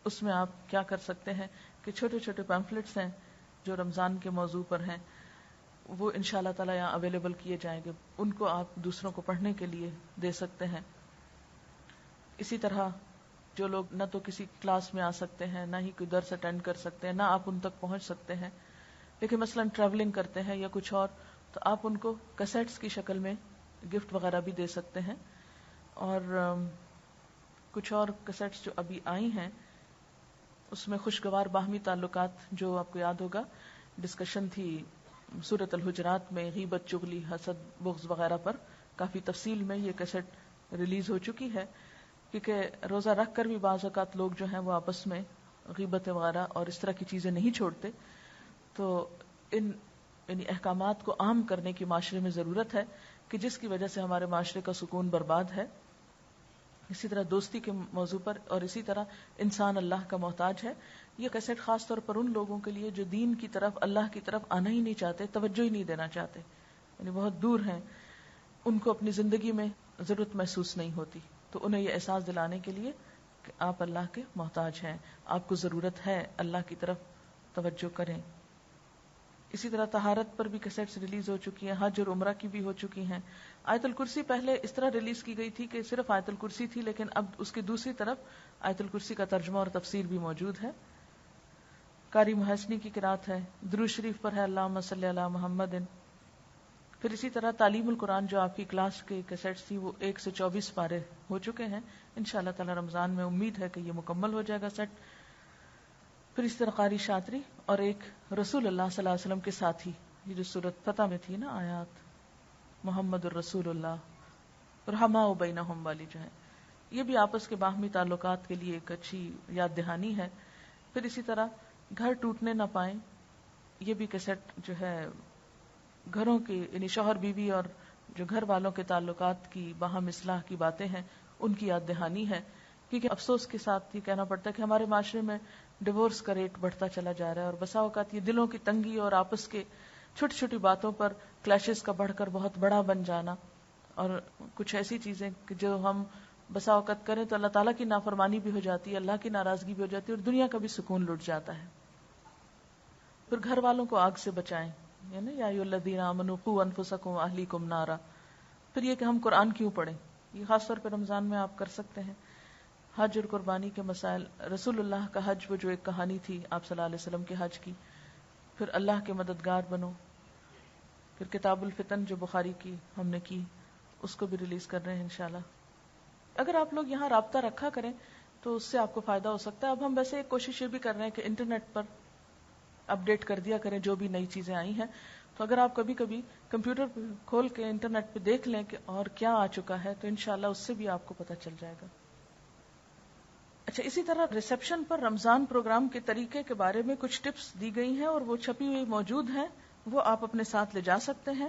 اس میں آپ کیا کر سکتے ہیں کہ چھوٹے چھوٹے پیمفلٹس ہیں جو رمضان کے موضوع پر ہیں، وہ انشاءاللہ تعالی یہاں اویلیبل کیے جائیں گے، ان کو آپ دوسروں کو پڑھنے کے لیے دے سکتے ہیں. اسی طرح جو لوگ نہ تو کسی کلاس میں آ سکتے ہیں، نہ ہی کوئی درس اٹینڈ کر سکتے ہیں، نہ آپ ان تک پہنچ سکتے ہیں، لیکن مثلا ٹریولنگ کرتے ہیں یا کچھ اور، تو آپ ان کو کیسٹس کی شکل میں گفٹ وغیرہ بھی دے سکتے ہیں. اور کچھ اور کیسٹس جو ابھی آئی ہیں اس میں خوشگوار باہمی تعلقات، جو آپ کو یاد ہوگا ڈسکشن تھی سورۃ الحجرات میں، غیبت، چغلی، حسد، بغض وغیرہ پر کافی تفصیل میں یہ کیسٹ ریلیز ہو چکی ہے. کیونکہ روزہ رکھ کر بھی بعض اوقات لوگ جو ہیں وہ آپس میں غیبت وغیرہ اور اس طرح کی چیزیں نہیں چھوڑتے، تو ان یعنی احکامات کو عام کرنے کی معاشرے میں ضرورت ہے کہ جس کی وجہ سے ہمارے معاشرے کا سکون برباد ہے. اسی طرح دوستی کے موضوع پر، اور اسی طرح انسان اللہ کا محتاج ہے. یہ کیسٹ خاص طور پر ان لوگوں کے لیے جو دین کی طرف، اللہ کی طرف آنا ہی نہیں چاہتے، توجہ ہی نہیں دینا چاہتے، یعنی بہت دور ہیں، ان کو اپنی زندگی میں ضرورت محسوس نہیں ہوتی، تو انہیں یہ احساس دلانے کے لیے کہ آپ اللہ کے محتاج ہیں، آپ کو ضرورت ہے، اللہ کی طرف توجہ کریں. اسی طرح طہارت پر بھی کیسٹس ریلیز ہو چکی ہیں، حج اور عمرہ کی بھی ہو چکی ہیں. آیت الکرسی پہلے اس طرح ریلیز کی گئی تھی کہ صرف آیت الکرسی تھی، لیکن اب اس کی دوسری طرف آیت الکرسی کا ترجمہ اور تفسیر بھی موجود ہے. قاری محسنی کی قرات ہے، درود شریف پر ہے اللہم صلی علی محمد. پھر اسی طرح تعلیم القرآن جو آپ کی کلاس کے کیسٹس تھی وہ 1 سے 24 پارے ہو چکے ہیں، انشاءاللہ تعالی رمضان میں امید ہے کہ یہ مکمل ہو جائے گا سیٹ. پھر اس طرح قاری شاطری اور ایک رسول اللہ صلی اللہ علیہ وسلم کے ساتھی، یہ جو سورۃ فتح میں تھی نا آیات، محمد الرسول اللہ رحماء بینہم والی جو ہے، یہ بھی آپس کے باہمی تعلقات کے لیے ایک اچھی یاد دہانی ہے. پھر اسی طرح گھر ٹوٹنے نہ پائیں، یہ بھی کیسٹ جو ہے گھروں کی یعنی شوہر بیوی اور جو گھر والوں کے تعلقات کی باہم اصلاح کی باتیں ہیں ان کی یاد دہانی ہے. کیونکہ افسوس کے ساتھ یہ کہنا پڑتا ہے کہ ہمارے معاشرے میں ڈیورس کا ریٹ بڑھتا چلا جا رہا ہے، اور بسا اوقات یہ دلوں کی تنگی اور آپس کے چھوٹی چھوٹی باتوں پر کلیشز کا بڑھ کر بہت بڑا بن جانا، اور کچھ ایسی چیزیں کہ جو ہم بسا اوقات کریں تو اللہ تعالیٰ کی نافرمانی بھی ہو جاتی ہے، اللہ کی ناراضگی بھی ہو جاتی ہے، اور دنیا کا بھی سکون لٹ جاتا ہے. پھر گھر والوں کو آگ سے بچائیں، یعنی یا ایھا الذین آمنوا قوا انفسکم واہلیکم نارا. پھر یہ کہ ہم قرآن کیوں پڑھیں، یہ خاص طور پہ رمضان میں آپ کر سکتے ہیں. حج اور قربانی کے مسائل، رسول اللہ کا حج وہ جو ایک کہانی تھی آپ صلی اللہ علیہ وسلم کے حج کی. پھر اللہ کے مددگار بنو. پھر کتاب الفتن جو بخاری کی ہم نے کی اس کو بھی ریلیز کر رہے ہیں انشاءاللہ. اگر آپ لوگ یہاں رابطہ رکھا کریں تو اس سے آپ کو فائدہ ہو سکتا ہے. اب ہم ویسے ایک کوشش یہ بھی کر رہے ہیں کہ انٹرنیٹ پر اپڈیٹ کر دیا کریں جو بھی نئی چیزیں آئی ہیں. تو اگر آپ کبھی کبھی کمپیوٹر پہ کھول کے انٹرنیٹ پہ دیکھ لیں کہ اور کیا آ چکا ہے تو انشاءاللہ اس سے بھی آپ کو پتہ چل جائے گا. اچھا، اسی طرح ریسیپشن پر رمضان پروگرام کے طریقے کے بارے میں کچھ ٹپس دی گئی ہیں اور وہ چھپی ہوئی موجود ہیں، وہ آپ اپنے ساتھ لے جا سکتے ہیں.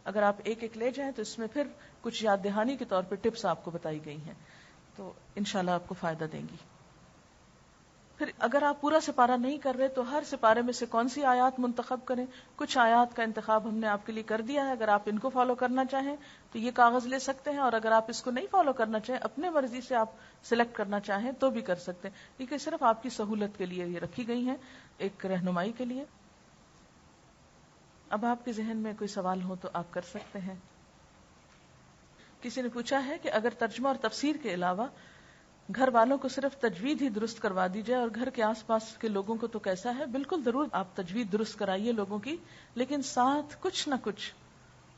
اگر آپ ایک ایک لے جائیں تو اس میں پھر کچھ یاد دہانی کے طور پہ ٹپس آپ کو بتائی گئی ہیں، تو انشاءاللہ آپ کو فائدہ دیں گی. پھر اگر آپ پورا سپارہ نہیں کر رہے تو ہر سپارے میں سے کون سی آیات منتخب کریں. کچھ آیات کا انتخاب ہم نے آپ کے لیے کر دیا ہے، اگر آپ ان کو فالو کرنا چاہیں تو یہ کاغذ لے سکتے ہیں، اور اگر آپ اس کو نہیں فالو کرنا چاہیں، اپنے مرضی سے آپ سلیکٹ کرنا چاہیں تو بھی کر سکتے ہیں. یہ صرف آپ کی سہولت کے لیے یہ رکھی گئی ہیں، ایک رہنمائی کے لیے. اب آپ کے ذہن میں کوئی سوال ہو تو آپ کر سکتے ہیں. کسی نے پوچھا ہے کہ اگر ترجمہ اور تفسیر کے علاوہ گھر والوں کو صرف تجوید ہی درست کروا دی جائے اور گھر کے آس پاس کے لوگوں کو تو کیسا ہے؟ بالکل ضرور آپ تجوید درست کرائیے لوگوں کی، لیکن ساتھ کچھ نہ کچھ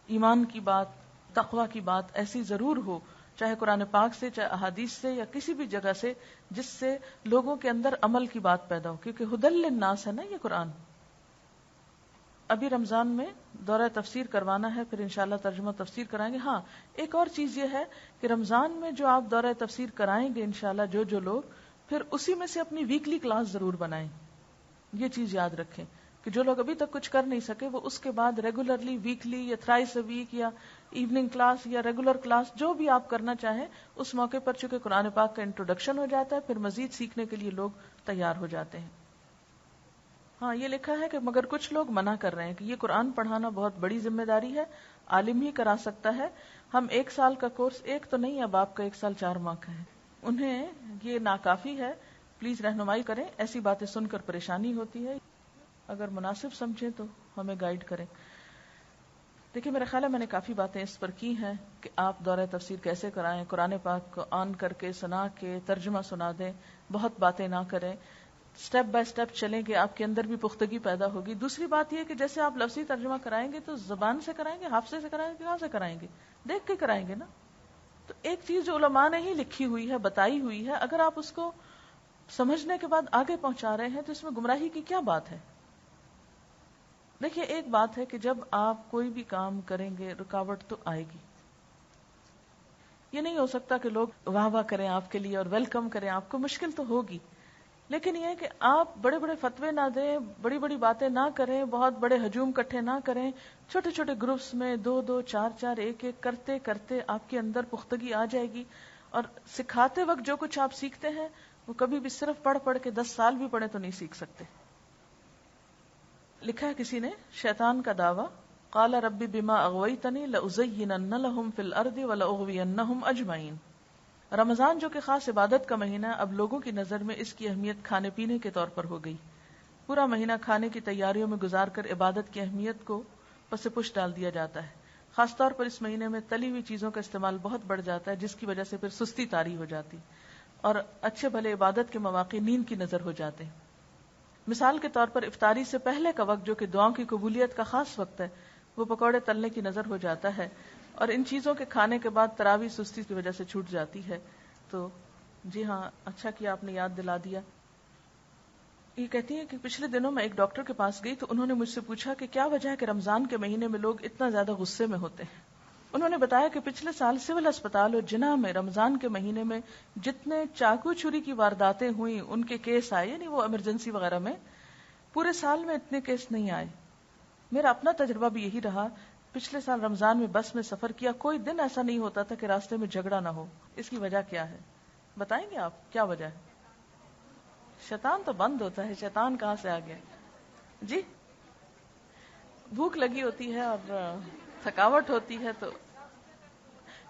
ایمان کی بات، تقوی کی بات ایسی ضرور ہو، چاہے قرآن پاک سے، چاہے احادیث سے، یا کسی بھی جگہ سے جس سے لوگوں کے اندر عمل کی بات پیدا ہو، کیونکہ ہدی للناس ہے نا یہ قرآن. ابھی رمضان میں دورہ تفسیر کروانا ہے، پھر انشاءاللہ ترجمہ تفسیر کرائیں گے. ہاں ایک اور چیز یہ ہے کہ رمضان میں جو آپ دورہ تفسیر کرائیں گے انشاءاللہ جو لوگ، پھر اسی میں سے اپنی ویکلی کلاس ضرور بنائیں. یہ چیز یاد رکھیں کہ جو لوگ ابھی تک کچھ کر نہیں سکے وہ اس کے بعد ریگولرلی ویکلی یا تھرائس اے ویک یا ایوننگ کلاس یا ریگولر کلاس جو بھی آپ کرنا چاہیں اس موقع پر، چونکہ قرآن پاک کا انٹروڈکشن ہو جاتا ہے، پھر مزید سیکھنے کے لیے لوگ تیار ہو جاتے ہیں. ہاں یہ لکھا ہے کہ مگر کچھ لوگ منع کر رہے ہیں کہ یہ قرآن پڑھانا بہت بڑی ذمہ داری ہے، عالم ہی کرا سکتا ہے. ہم 1 سال کا کورس، ایک تو نہیں اب آپ کا 1 سال 4 ماہ کا ہے، انہیں یہ ناکافی ہے. پلیز رہنمائی کریں، ایسی باتیں سن کر پریشانی ہوتی ہے، اگر مناسب سمجھیں تو ہمیں گائیڈ کریں. دیکھیں میرا خیال ہے میں نے کافی باتیں اس پر کی ہیں کہ آپ دورہ تفسیر کیسے کرائیں، قرآن پاک کو آن کر کے سنا کے ترجمہ سنا دیں، بہت باتیں نہ کریں، سٹیپ بائی سٹیپ چلیں کہ آپ کے اندر بھی پختگی پیدا ہوگی. دوسری بات یہ کہ جیسے آپ لفظی ترجمہ کرائیں گے تو زبان سے کرائیں گے، حافظے سے کرائیں گے، کہاں سے کرائیں گے؟ دیکھ کے کرائیں گے نا. تو ایک چیز جو علماء نے ہی لکھی ہوئی ہے، بتائی ہوئی ہے، اگر آپ اس کو سمجھنے کے بعد آگے پہنچا رہے ہیں تو اس میں گمراہی کی کیا بات ہے؟ دیکھیے ایک بات ہے کہ جب آپ کوئی بھی کام کریں گے رکاوٹ تو آئے گی. یہ نہیں ہو سکتا کہ لوگ واہ واہ کریں آپ کے لیے اور ویلکم کریں آپ کو، مشکل تو ہوگی. لیکن یہ کہ آپ بڑے بڑے فتوے نہ دیں، بڑی بڑی باتیں نہ کریں، بہت بڑے ہجوم کٹھے نہ کریں، چھوٹے چھوٹے گروپس میں 2-2 4-4 1-1 کرتے کرتے آپ کے اندر پختگی آ جائے گی. اور سکھاتے وقت جو کچھ آپ سیکھتے ہیں وہ کبھی بھی صرف پڑھ کے 10 سال بھی پڑھے تو نہیں سیکھ سکتے. لکھا ہے کسی نے شیطان کا دعویٰ، قال رب بما اغویتنی لازینن لهم فی الارض ولاغوینہم اجمعین. رمضان جو کہ خاص عبادت کا مہینہ، اب لوگوں کی نظر میں اس کی اہمیت کھانے پینے کے طور پر ہو گئی. پورا مہینہ کھانے کی تیاریوں میں گزار کر عبادت کی اہمیت کو پس پش ڈال دیا جاتا ہے. خاص طور پر اس مہینے میں تلی ہوئی چیزوں کا استعمال بہت بڑھ جاتا ہے، جس کی وجہ سے پھر سستی طاری ہو جاتی اور اچھے بھلے عبادت کے مواقع نیند کی نظر ہو جاتے ہیں. مثال کے طور پر افطاری سے پہلے کا وقت جو کہ دعاؤں کی قبولیت کا خاص وقت ہے، وہ پکوڑے تلنے کی نظر ہو جاتا ہے، اور ان چیزوں کے کھانے کے بعد تراویح سستی کی وجہ سے چھوٹ جاتی ہے. تو جی ہاں اچھا کیا آپ نے یاد دلا دیا. یہ کہتی ہیں کہ پچھلے دنوں میں ایک ڈاکٹر کے پاس گئی تو انہوں نے مجھ سے پوچھا کہ کیا وجہ ہے کہ رمضان کے مہینے میں لوگ اتنا زیادہ غصے میں ہوتے ہیں. انہوں نے بتایا کہ پچھلے سال سول اسپتال اور جناح میں رمضان کے مہینے میں جتنے چاقو چھری کی وارداتیں ہوئیں ان کے کیس آئے، یعنی وہ ایمرجنسی وغیرہ میں، پورے سال میں اتنے کیس نہیں آئے. میرا اپنا تجربہ بھی یہی رہا. پچھلے سال رمضان میں بس میں سفر کیا، کوئی دن ایسا نہیں ہوتا تھا کہ راستے میں جھگڑا نہ ہو. اس کی وجہ کیا ہے بتائیں گے آپ؟ کیا وجہ ہے؟ شیطان تو بند ہوتا ہے، شیطان کہاں سے آ گیا؟ جی بھوک لگی ہوتی ہے اور تھکاوٹ ہوتی ہے، تو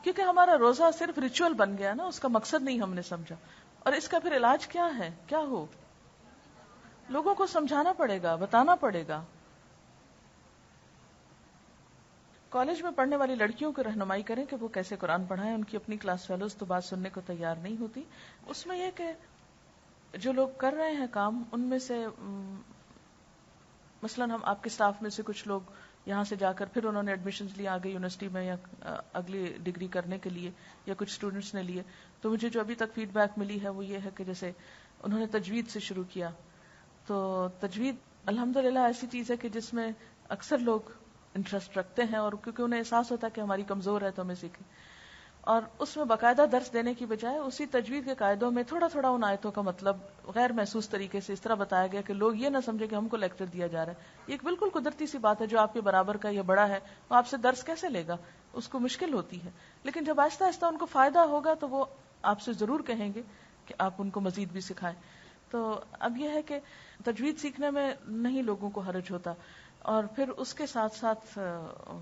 کیونکہ ہمارا روزہ صرف ریچول بن گیا نا، اس کا مقصد نہیں ہم نے سمجھا. اور اس کا پھر علاج کیا ہے؟ کیا ہو؟ لوگوں کو سمجھانا پڑے گا، بتانا پڑے گا. کالج میں پڑھنے والی لڑکیوں کو رہنمائی کریں کہ وہ کیسے قرآن پڑھائیں. ان کی اپنی کلاس فیلوز تو بات سننے کو تیار نہیں ہوتی. اس میں یہ کہ جو لوگ کر رہے ہیں کام، ان میں سے مثلا ہم آپ کے سٹاف میں سے کچھ لوگ یہاں سے جا کر پھر انہوں نے ایڈمیشنز لیے آگے یونیورسٹی میں یا اگلی ڈگری کرنے کے لیے، یا کچھ اسٹوڈنٹس نے لیے. تو مجھے جو ابھی تک فیڈ بیک ملی ہے وہ یہ ہے کہ جیسے انہوں نے تجوید سے شروع کیا، تو تجوید الحمدللہ ایسی چیز ہے کہ جس میں اکثر لوگ انٹرسٹ رکھتے ہیں، اور کیونکہ انہیں احساس ہوتا ہے کہ ہماری کمزور ہے تو ہمیں سیکھیں. اور اس میں باقاعدہ درس دینے کی بجائے اسی تجوید کے قاعدوں میں تھوڑا تھوڑا ان آیتوں کا مطلب غیر محسوس طریقے سے اس طرح بتایا گیا کہ لوگ یہ نہ سمجھے کہ ہم کو لیکچر دیا جا رہا ہے. یہ ایک بالکل قدرتی سی بات ہے. جو آپ کے برابر کا یا بڑا ہے وہ آپ سے درس کیسے لے گا؟ اس کو مشکل ہوتی ہے. لیکن جب آہستہ آہستہ ان کو فائدہ ہوگا تو وہ آپ سے ضرور کہیں گے کہ آپ ان کو مزید بھی سکھائیں. تو اب یہ ہے کہ تجوید سیکھنے میں نہیں لوگوں کو حرج ہوتا. اور پھر اس کے ساتھ ساتھ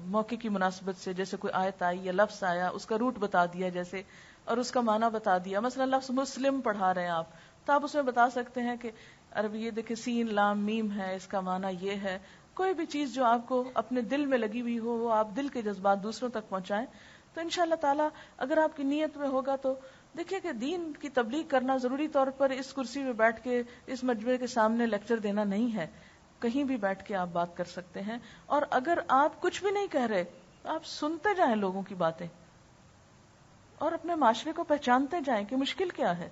موقع کی مناسبت سے جیسے کوئی آیت آئی یا لفظ آیا، اس کا روٹ بتا دیا جیسے، اور اس کا معنی بتا دیا. مثلا لفظ مسلم پڑھا رہے ہیں آپ، تو آپ اس میں بتا سکتے ہیں کہ عربی یہ دیکھیں سین لام میم ہے، اس کا معنی یہ ہے. کوئی بھی چیز جو آپ کو اپنے دل میں لگی ہوئی ہو وہ آپ دل کے جذبات دوسروں تک پہنچائیں. تو انشاءاللہ تعالی اگر آپ کی نیت میں ہوگا تو دیکھیے کہ دین کی تبلیغ کرنا ضروری طور پر اس کرسی میں بیٹھ کے اس مجمع کے سامنے لیکچر دینا نہیں ہے. کہیں بھی بیٹھ کے آپ بات کر سکتے ہیں. اور اگر آپ کچھ بھی نہیں کہہ رہے آپ سنتے جائیں لوگوں کی باتیں. اور اپنے معاشرے کو پہچانتے جائیں کہ مشکل کیا ہے،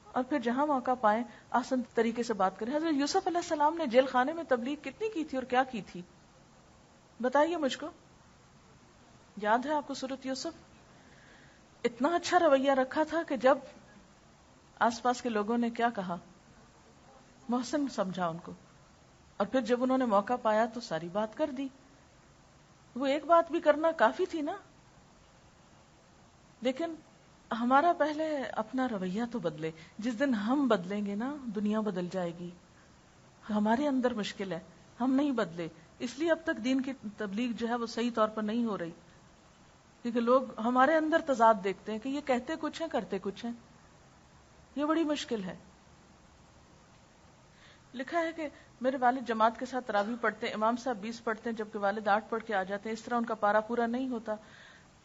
اور پھر جہاں موقع پائیں آسان طریقے سے بات کریں. حضرت یوسف علیہ السلام نے جیل خانے میں تبلیغ کتنی کی تھی اور کیا کی تھی؟ بتائیے مجھ کو، یاد ہے آپ کو سورۃ یوسف؟ اتنا اچھا رویہ رکھا تھا کہ جب آس پاس کے لوگوں نے کیا کہا، محسن سمجھا ان کو، اور پھر جب انہوں نے موقع پایا تو ساری بات کر دی. وہ ایک بات بھی کرنا کافی تھی نا. لیکن ہمارا پہلے اپنا رویہ تو بدلے. جس دن ہم بدلیں گے نا دنیا بدل جائے گی. ہمارے اندر مشکل ہے، ہم نہیں بدلے، اس لیے اب تک دین کی تبلیغ جو ہے وہ صحیح طور پر نہیں ہو رہی، کیونکہ لوگ ہمارے اندر تضاد دیکھتے ہیں کہ یہ کہتے کچھ ہیں کرتے کچھ ہیں. یہ بڑی مشکل ہے. لکھا ہے کہ میرے والد جماعت کے ساتھ تراویح پڑھتے ہیں، امام صاحب 20 پڑھتے ہیں جبکہ والد 8 پڑھ کے آ جاتے ہیں. اس طرح ان کا پارا پورا نہیں ہوتا.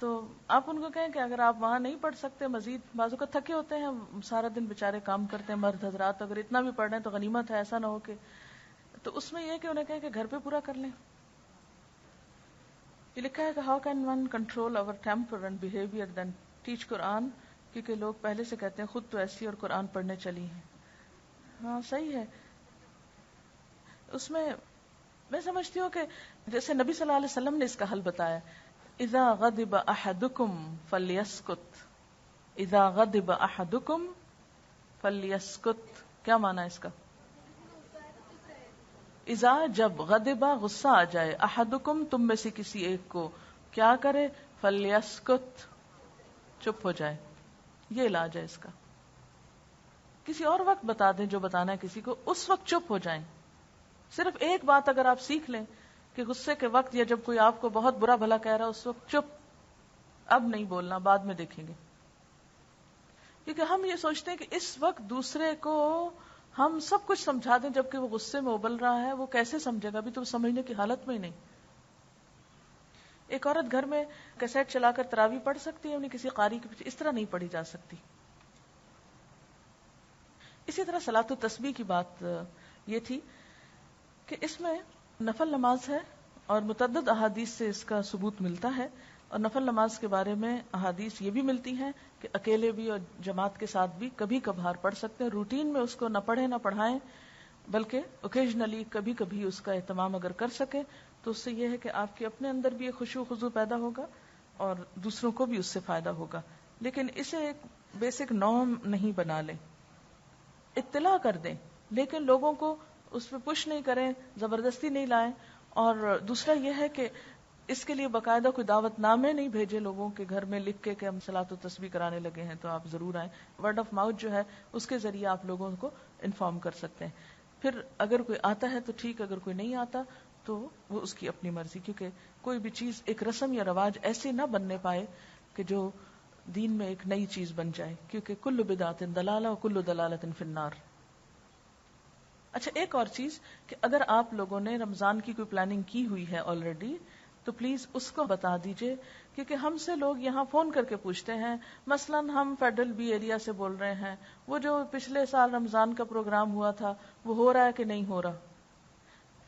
تو آپ ان کو کہیں کہ اگر آپ وہاں نہیں پڑھ سکتے، مزید بازو کا تھکے ہوتے ہیں، سارا دن بےچارے کام کرتے ہیں مرد حضرات، اگر اتنا بھی پڑھ رہے ہیں تو غنیمت ہے، ایسا نہ ہو کہ. تو اس میں یہ کہ انہیں کہیں کہ گھر پہ پورا کر لیں. یہ لکھا ہے کہ how can one control over temper and behaviour then teach Quran, کیونکہ لوگ پہلے سے کہتے ہیں خود تو ایسی اور قرآن پڑھنے چلی ہیں. ہاں صحیح ہے. اس میں سمجھتی ہوں کہ جیسے نبی صلی اللہ علیہ وسلم نے اس کا حل بتایا، اذا غضب احدکم فلیسکت، اذا غضب احدکم فلیسکت. کیا معنی ہے اس کا؟ اذا جب غضبا غصہ آ جائے، احدکم تم میں سے کسی ایک کو، کیا کرے؟ فلیسکت چپ ہو جائے. یہ علاج ہے اس کا. کسی اور وقت بتا دیں جو بتانا ہے کسی کو، اس وقت چپ ہو جائیں. صرف ایک بات اگر آپ سیکھ لیں کہ غصے کے وقت یا جب کوئی آپ کو بہت برا بھلا کہہ رہا ہے اس وقت چپ، اب نہیں بولنا، بعد میں دیکھیں گے. کیونکہ ہم یہ سوچتے ہیں کہ اس وقت دوسرے کو ہم سب کچھ سمجھا دیں جبکہ وہ غصے میں ابل رہا ہے. وہ کیسے سمجھے گا؟ ابھی تو سمجھنے کی حالت میں ہی نہیں. ایک عورت گھر میں کیسٹ چلا کر تراویح پڑھ سکتی ہے، انہیں کسی قاری کے پیچھے، اس طرح نہیں پڑھی جا سکتی. اسی طرح صلاۃ التسبیح کی بات یہ تھی کہ اس میں نفل نماز ہے اور متعدد احادیث سے اس کا ثبوت ملتا ہے. اور نفل نماز کے بارے میں احادیث یہ بھی ملتی ہیں کہ اکیلے بھی اور جماعت کے ساتھ بھی کبھی کبھار پڑھ سکتے ہیں. روٹین میں اس کو نہ پڑھیں نہ پڑھائیں، بلکہ اوکیجنلی کبھی کبھی اس کا اہتمام اگر کر سکیں تو اس سے یہ ہے کہ آپ کے اپنے اندر بھی ایک خشوع و خضوع پیدا ہوگا اور دوسروں کو بھی اس سے فائدہ ہوگا. لیکن اسے ایک بیسک نارم نہیں بنا لیں. اطلاع کر دیں لیکن لوگوں کو اس پہ پش نہیں کریں، زبردستی نہیں لائیں. اور دوسرا یہ ہے کہ اس کے لیے باقاعدہ کوئی دعوت نامے نہیں بھیجے لوگوں کے گھر میں لکھ کے کہ ہم صلاۃ و تسبیح کرانے لگے ہیں تو آپ ضرور آئیں. ورڈ آف ماؤتھ جو ہے اس کے ذریعے آپ لوگوں کو انفارم کر سکتے ہیں. پھر اگر کوئی آتا ہے تو ٹھیک، اگر کوئی نہیں آتا تو وہ اس کی اپنی مرضی. کیونکہ کوئی بھی چیز ایک رسم یا رواج ایسے نہ بننے پائے کہ جو دین میں ایک نئی چیز بن جائے، کیونکہ کل بدعت ضلالہ و کل ضلالۃ فی النار. اچھا ایک اور چیز کہ اگر آپ لوگوں نے رمضان کی کوئی پلاننگ کی ہوئی ہے آلریڈی تو پلیز اس کو بتا دیجئے، کیونکہ ہم سے لوگ یہاں فون کر کے پوچھتے ہیں. مثلا ہم فیڈرل بی ایریا سے بول رہے ہیں، وہ جو پچھلے سال رمضان کا پروگرام ہوا تھا وہ ہو رہا ہے کہ نہیں ہو رہا.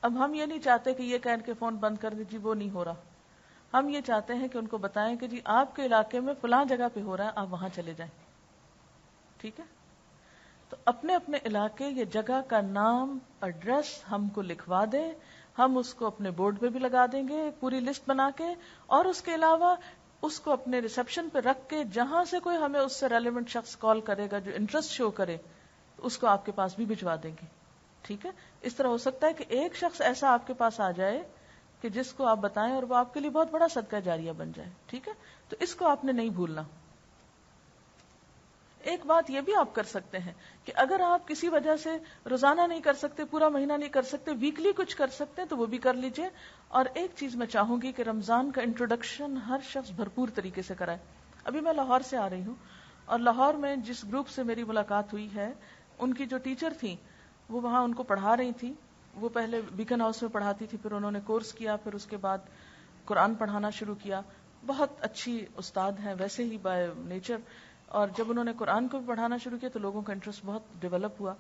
اب ہم یہ نہیں چاہتے کہ یہ کہہ کے فون بند کر دیجیے وہ نہیں ہو رہا. ہم یہ چاہتے ہیں کہ ان کو بتائیں کہ جی آپ کے علاقے میں فلاں جگہ پہ ہو رہا ہے، آپ وہاں چلے جائیں. ٹھیک ہے؟ تو اپنے اپنے علاقے یا جگہ کا نام، ایڈریس ہم کو لکھوا دیں، ہم اس کو اپنے بورڈ پہ بھی لگا دیں گے پوری لسٹ بنا کے. اور اس کے علاوہ اس کو اپنے ریسپشن پہ رکھ کے جہاں سے کوئی ہمیں اس سے ریلیونٹ شخص کال کرے گا جو انٹرسٹ شو کرے اس کو آپ کے پاس بھی بھجوا دیں گے. ٹھیک ہے؟ اس طرح ہو سکتا ہے کہ ایک شخص ایسا آپ کے پاس آ جائے کہ جس کو آپ بتائیں اور وہ آپ کے لیے بہت بڑا صدقہ جاریہ بن جائے. ٹھیک ہے؟ تو اس کو آپ نے نہیں بھولنا. ایک بات یہ بھی آپ کر سکتے ہیں کہ اگر آپ کسی وجہ سے روزانہ نہیں کر سکتے، پورا مہینہ نہیں کر سکتے، ویکلی کچھ کر سکتے ہیں تو وہ بھی کر لیجئے. اور ایک چیز میں چاہوں گی کہ رمضان کا انٹروڈکشن ہر شخص بھرپور طریقے سے کرائے. ابھی میں لاہور سے آ رہی ہوں اور لاہور میں جس گروپ سے میری ملاقات ہوئی ہے ان کی جو ٹیچر تھیں وہ وہاں ان کو پڑھا رہی تھی. وہ پہلے بیکن ہاؤس میں پڑھاتی تھی، پھر انہوں نے کورس کیا، پھر اس کے بعد قرآن پڑھانا شروع کیا. بہت اچھی استاد ہیں ویسے ہی بائی نیچر، اور جب انہوں نے قرآن کو بھی پڑھانا شروع کیا تو لوگوں کا انٹرسٹ بہت ڈیولپ ہوا.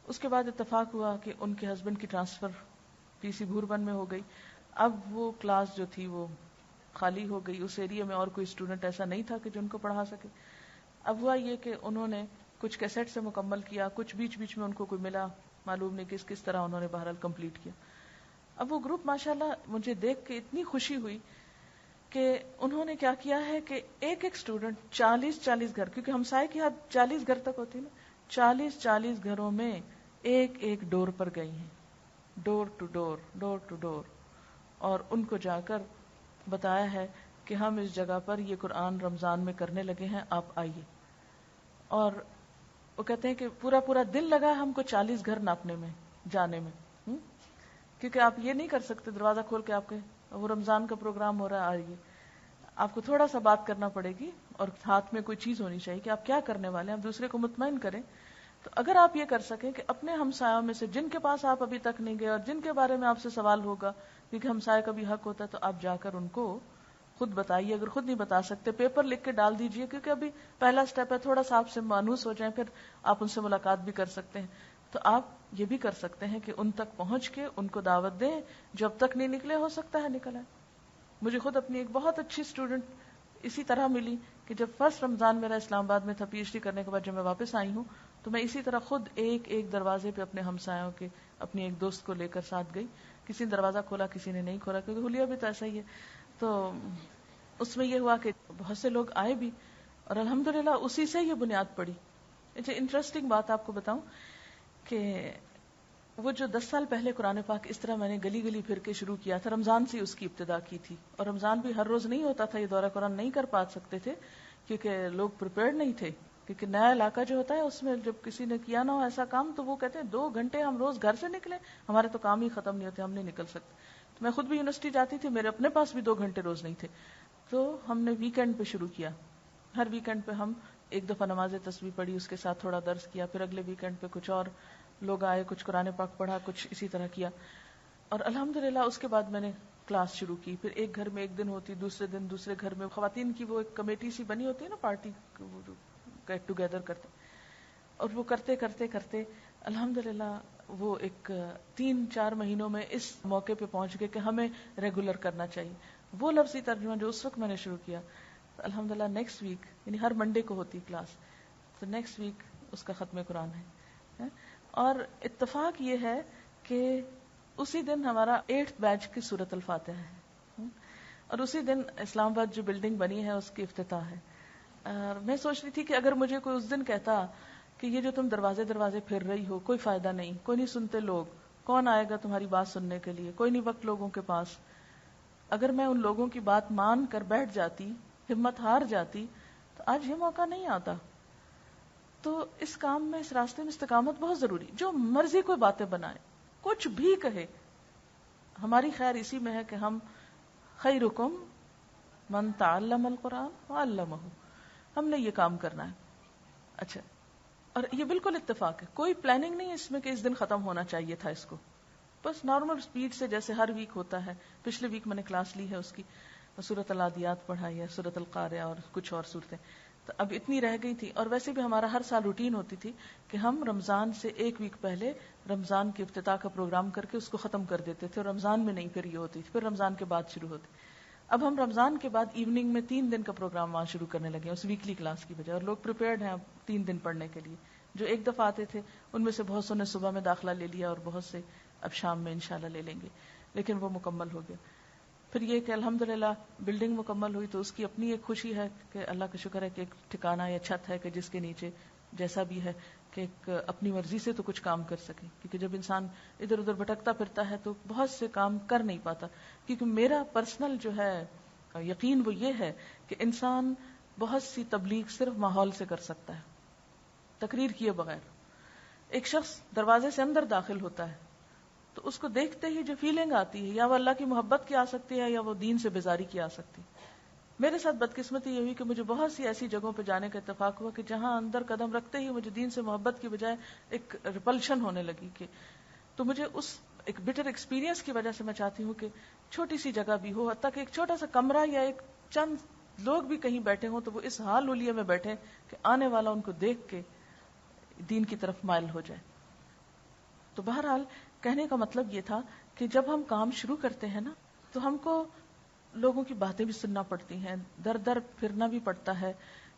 اس کے بعد اتفاق ہوا کہ ان کے ہسبینڈ کی ٹرانسفر پی سی بھوربن میں ہو گئی. اب وہ کلاس جو تھی وہ خالی ہو گئی. اس ایریا میں اور کوئی اسٹوڈنٹ ایسا نہیں تھا کہ جو ان کو پڑھا سکے. اب ہوا یہ کہ انہوں نے کچھ کیسٹ سے مکمل کیا, کچھ بیچ بیچ میں ان کو کوئی ملا, معلوم نہیں کس طرح انہوں نے بہرحال کمپلیٹ کیا. اب وہ گروپ ماشاءاللہ مجھے دیکھ کے اتنی خوشی ہوئی کہ انہوں نے کیا کیا ہے کہ ایک ایک اسٹوڈنٹ 40 گھر, کیونکہ ہمسائے کی حد 40 گھر تک ہوتی نا, 40 گھروں میں ایک ایک ڈور پر گئی ہیں, ڈور ٹو ڈور, اور ان کو جا کر بتایا ہے کہ ہم اس جگہ پر یہ قرآن رمضان میں کرنے لگے ہیں, آپ آئیے. اور وہ کہتے ہیں کہ پورا دل لگا ہم کو 40 گھر ناپنے میں, جانے میں, کیونکہ آپ یہ نہیں کر سکتے دروازہ کھول کے آپ کے وہ رمضان کا پروگرام ہو رہا ہے آئیے. آپ کو تھوڑا سا بات کرنا پڑے گی اور ہاتھ میں کوئی چیز ہونی چاہیے کہ آپ کیا کرنے والے ہیں, آپ دوسرے کو مطمئن کریں. تو اگر آپ یہ کر سکیں کہ اپنے ہمسایوں میں سے جن کے پاس آپ ابھی تک نہیں گئے اور جن کے بارے میں آپ سے سوال ہوگا, کیونکہ ہمسائے کا بھی حق ہوتا ہے, تو آپ جا کر ان کو خود بتائیے. اگر خود نہیں بتا سکتے پیپر لکھ کے ڈال دیجئے, کیونکہ ابھی پہلا سٹیپ ہے, تھوڑا سا آپ سے مانوس ہو جائیں, پھر آپ ان سے ملاقات بھی کر سکتے ہیں. تو آپ یہ بھی کر سکتے ہیں کہ ان تک پہنچ کے ان کو دعوت دیں, جو اب تک نہیں نکلے ہو سکتا ہے نکل آئے. مجھے خود اپنی ایک بہت اچھی اسٹوڈنٹ اسی طرح ملی کہ جب فرسٹ رمضان میرا اسلام آباد میں تھا, پی ایچ ڈی کرنے کے بعد جب میں واپس آئی ہوں, تو میں اسی طرح خود ایک دروازے پہ اپنے ہمسایوں کے اپنی ایک دوست کو لے کر ساتھ گئی. کسی نے دروازہ کھولا, کسی نے نہیں کھولا, کیونکہ حلیہ بھی تو ایسا ہی ہے. تو اس میں یہ ہوا کہ بہت سے لوگ آئے بھی, اور الحمدللہ اسی سے یہ بنیاد پڑی. اچھا, انٹرسٹنگ بات آپ کو بتاؤں کہ وہ جو 10 سال پہلے قرآن پاک اس طرح میں نے گلی گلی پھر کے شروع کیا تھا, رمضان سے اس کی ابتدا کی تھی, اور رمضان بھی ہر روز نہیں ہوتا تھا, یہ دورہ قرآن نہیں کر پا سکتے تھے کیونکہ لوگ پریپیئرڈ نہیں تھے. کیونکہ نیا علاقہ جو ہوتا ہے اس میں جب کسی نے کیا نہ ہو ایسا کام, تو وہ کہتے ہیں 2 گھنٹے ہم روز گھر سے نکلے, ہمارے تو کام ہی ختم نہیں ہوتے, ہم نہیں نکل سکتے. تو میں خود بھی یونیورسٹی جاتی تھی, میرے اپنے پاس بھی 2 گھنٹے روز نہیں تھے. تو ہم نے ویکینڈ پہ شروع کیا. ہر ویکینڈ پہ ہم ایک دفعہ نماز تسبیح پڑھی, اس کے ساتھ تھوڑا درس کیا, پھر اگلے ویکینڈ پہ کچھ اور لوگ آئے, کچھ قرآن پاک پڑھا, کچھ اسی طرح کیا. اور الحمدللہ اس کے بعد میں نے کلاس شروع کی. پھر ایک گھر میں ایک دن ہوتی, دوسرے دن دوسرے گھر میں. خواتین کی وہ ایک کمیٹی سی بنی ہوتی ہے نا, پارٹی گیٹ ٹوگیدر کرتے, اور وہ کرتے کرتے کرتے الحمدللہ وہ ایک 3-4 مہینوں میں اس موقع پہ پہنچ گئے کہ ہمیں ریگولر کرنا چاہیے. وہ لفظی ترجمہ جو اس وقت میں نے شروع کیا, الحمدللہ نیکسٹ ویک, یعنی ہر منڈے کو ہوتی کلاس, تو نیکسٹ ویک اس کا ختم قرآن ہے. اور اتفاق یہ ہے کہ اسی دن ہمارا 8th بیچ کی سورۃ الفاتحہ ہے, اور اسی دن اسلام آباد جو بلڈنگ بنی ہے اس کی افتتاح ہے. اور میں سوچ رہی تھی کہ اگر مجھے کوئی اس دن کہتا کہ یہ جو تم دروازے دروازے پھر رہی ہو, کوئی فائدہ نہیں, کوئی نہیں سنتے لوگ, کون آئے گا تمہاری بات سننے کے لیے, کوئی نہیں وقت لوگوں کے پاس. اگر میں ان لوگوں کی بات مان کر بیٹھ جاتی, ہمت ہار جاتی, تو آج یہ موقع نہیں آتا. تو اس کام میں, اس راستے میں استقامت بہت ضروری. جو مرضی کوئی باتیں بنائے, کچھ بھی کہے, ہماری خیر اسی میں ہے کہ ہم خیرکم من تعلم القرآن وعلمہ, ہم نے یہ کام کرنا ہے. اچھا, اور یہ بالکل اتفاق ہے, کوئی پلاننگ نہیں اس میں کہ اس دن ختم ہونا چاہیے تھا اس کو, بس نارمل سپیڈ سے جیسے ہر ویک ہوتا ہے. پچھلے ویک میں نے کلاس لی ہے اس کی, سورۃ العادیات پڑھائی ہے, سورۃ القاریہ اور کچھ اور صورتیں. تو اب اتنی رہ گئی تھی, اور ویسے بھی ہمارا ہر سال روٹین ہوتی تھی کہ ہم رمضان سے 1 ویک پہلے رمضان کے افتتاح کا پروگرام کر کے اس کو ختم کر دیتے تھے, اور رمضان میں نہیں پھر یہ ہوتی تھی, پھر رمضان کے بعد شروع ہوتی. اب ہم رمضان کے بعد ایوننگ میں 3 دن کا پروگرام وہاں شروع کرنے لگے اس ویکلی کلاس کی بجائے, اور لوگ پریپیئرڈ ہیں اب 3 دن پڑھنے کے لیے. جو ایک دفعہ آتے تھے ان میں سے بہت سو نے صبح میں داخلہ لے لیا, اور بہت سے اب شام میں انشاءاللہ لے لیں گے, لیکن وہ مکمل ہو گیا. پھر یہ کہ الحمدللہ بلڈنگ مکمل ہوئی, تو اس کی اپنی ایک خوشی ہے کہ اللہ کا شکر ہے کہ ایک ٹھکانہ یا چھت ہے کہ جس کے نیچے جیسا بھی ہے کہ ایک اپنی مرضی سے تو کچھ کام کر سکے. کیونکہ جب انسان ادھر ادھر بھٹکتا پھرتا ہے تو بہت سے کام کر نہیں پاتا. کیونکہ میرا پرسنل جو ہے یقین وہ یہ ہے کہ انسان بہت سی تبلیغ صرف ماحول سے کر سکتا ہے, تقریر کیے بغیر. ایک شخص دروازے سے اندر داخل ہوتا ہے تو اس کو دیکھتے ہی جو فیلنگ آتی ہے, یا وہ اللہ کی محبت کی آ سکتی ہے, یا وہ دین سے بیزاری کی آ سکتی. میرے ساتھ بدقسمتی یہ ہوئی کہ مجھے بہت سی ایسی جگہوں پہ جانے کا اتفاق ہوا کہ جہاں اندر قدم رکھتے ہی مجھے دین سے محبت کی بجائے ایک ریپلشن ہونے لگی. کہ تو مجھے اس ایک بٹر ایکسپیرینس کی وجہ سے میں چاہتی ہوں کہ چھوٹی سی جگہ بھی ہو, حتیٰ کہ ایک چھوٹا سا کمرہ یا ایک چند لوگ بھی کہیں بیٹھے ہوں, تو وہ اس حال حلیے میں بیٹھے کہ آنے والا ان کو دیکھ کے دین کی طرف مائل ہو جائے. تو بہرحال کہنے کا مطلب یہ تھا کہ جب ہم کام شروع کرتے ہیں نا, تو ہم کو لوگوں کی باتیں بھی سننا پڑتی ہیں، در در پھرنا بھی پڑتا ہے،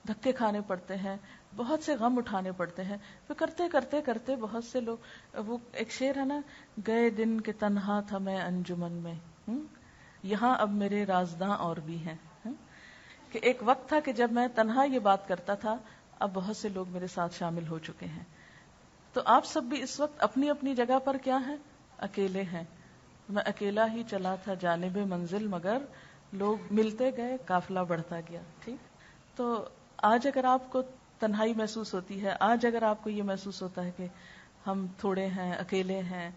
دھکے کھانے پڑتے ہیں، بہت سے غم اٹھانے پڑتے ہیں. پھر کرتے کرتے کرتے بہت سے لوگ، وہ ایک شعر ہے نا، گئے دن کے تنہا تھا میں انجمن میں، یہاں اب میرے رازداں اور بھی ہیں. کہ ایک وقت تھا کہ جب میں تنہا یہ بات کرتا تھا، اب بہت سے لوگ میرے ساتھ شامل ہو چکے ہیں. تو آپ سب بھی اس وقت اپنی اپنی جگہ پر کیا ہیں؟ اکیلے ہیں. میں اکیلا ہی چلا تھا جانب منزل، مگر لوگ ملتے گئے، قافلہ بڑھتا گیا. ٹھیک. تو آج اگر آپ کو تنہائی محسوس ہوتی ہے، آج اگر آپ کو یہ محسوس ہوتا ہے کہ ہم تھوڑے ہیں، اکیلے ہیں،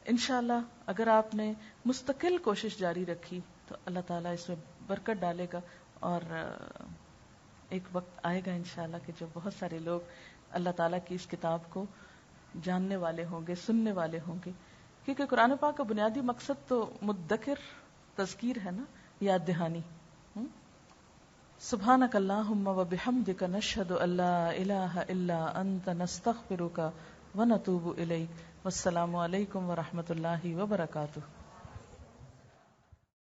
انشاءاللہ اگر آپ نے مستقل کوشش جاری رکھی تو اللہ تعالیٰ اس میں برکت ڈالے گا، اور ایک وقت آئے گا انشاءاللہ کہ جب بہت سارے لوگ اللہ تعالیٰ کی اس کتاب کو جاننے والے ہوں گے، سننے والے ہوں گے. کیونکہ قرآن پاک کا بنیادی مقصد تو مدکر، تذکیر ہے نا، یاد دہانی. سبحانک اللہم و بحمدک نشہد ان لا الہ الا انت نستغفرک و نتوب الیک. والسلام علیکم و رحمۃ اللہ وبرکاتہ.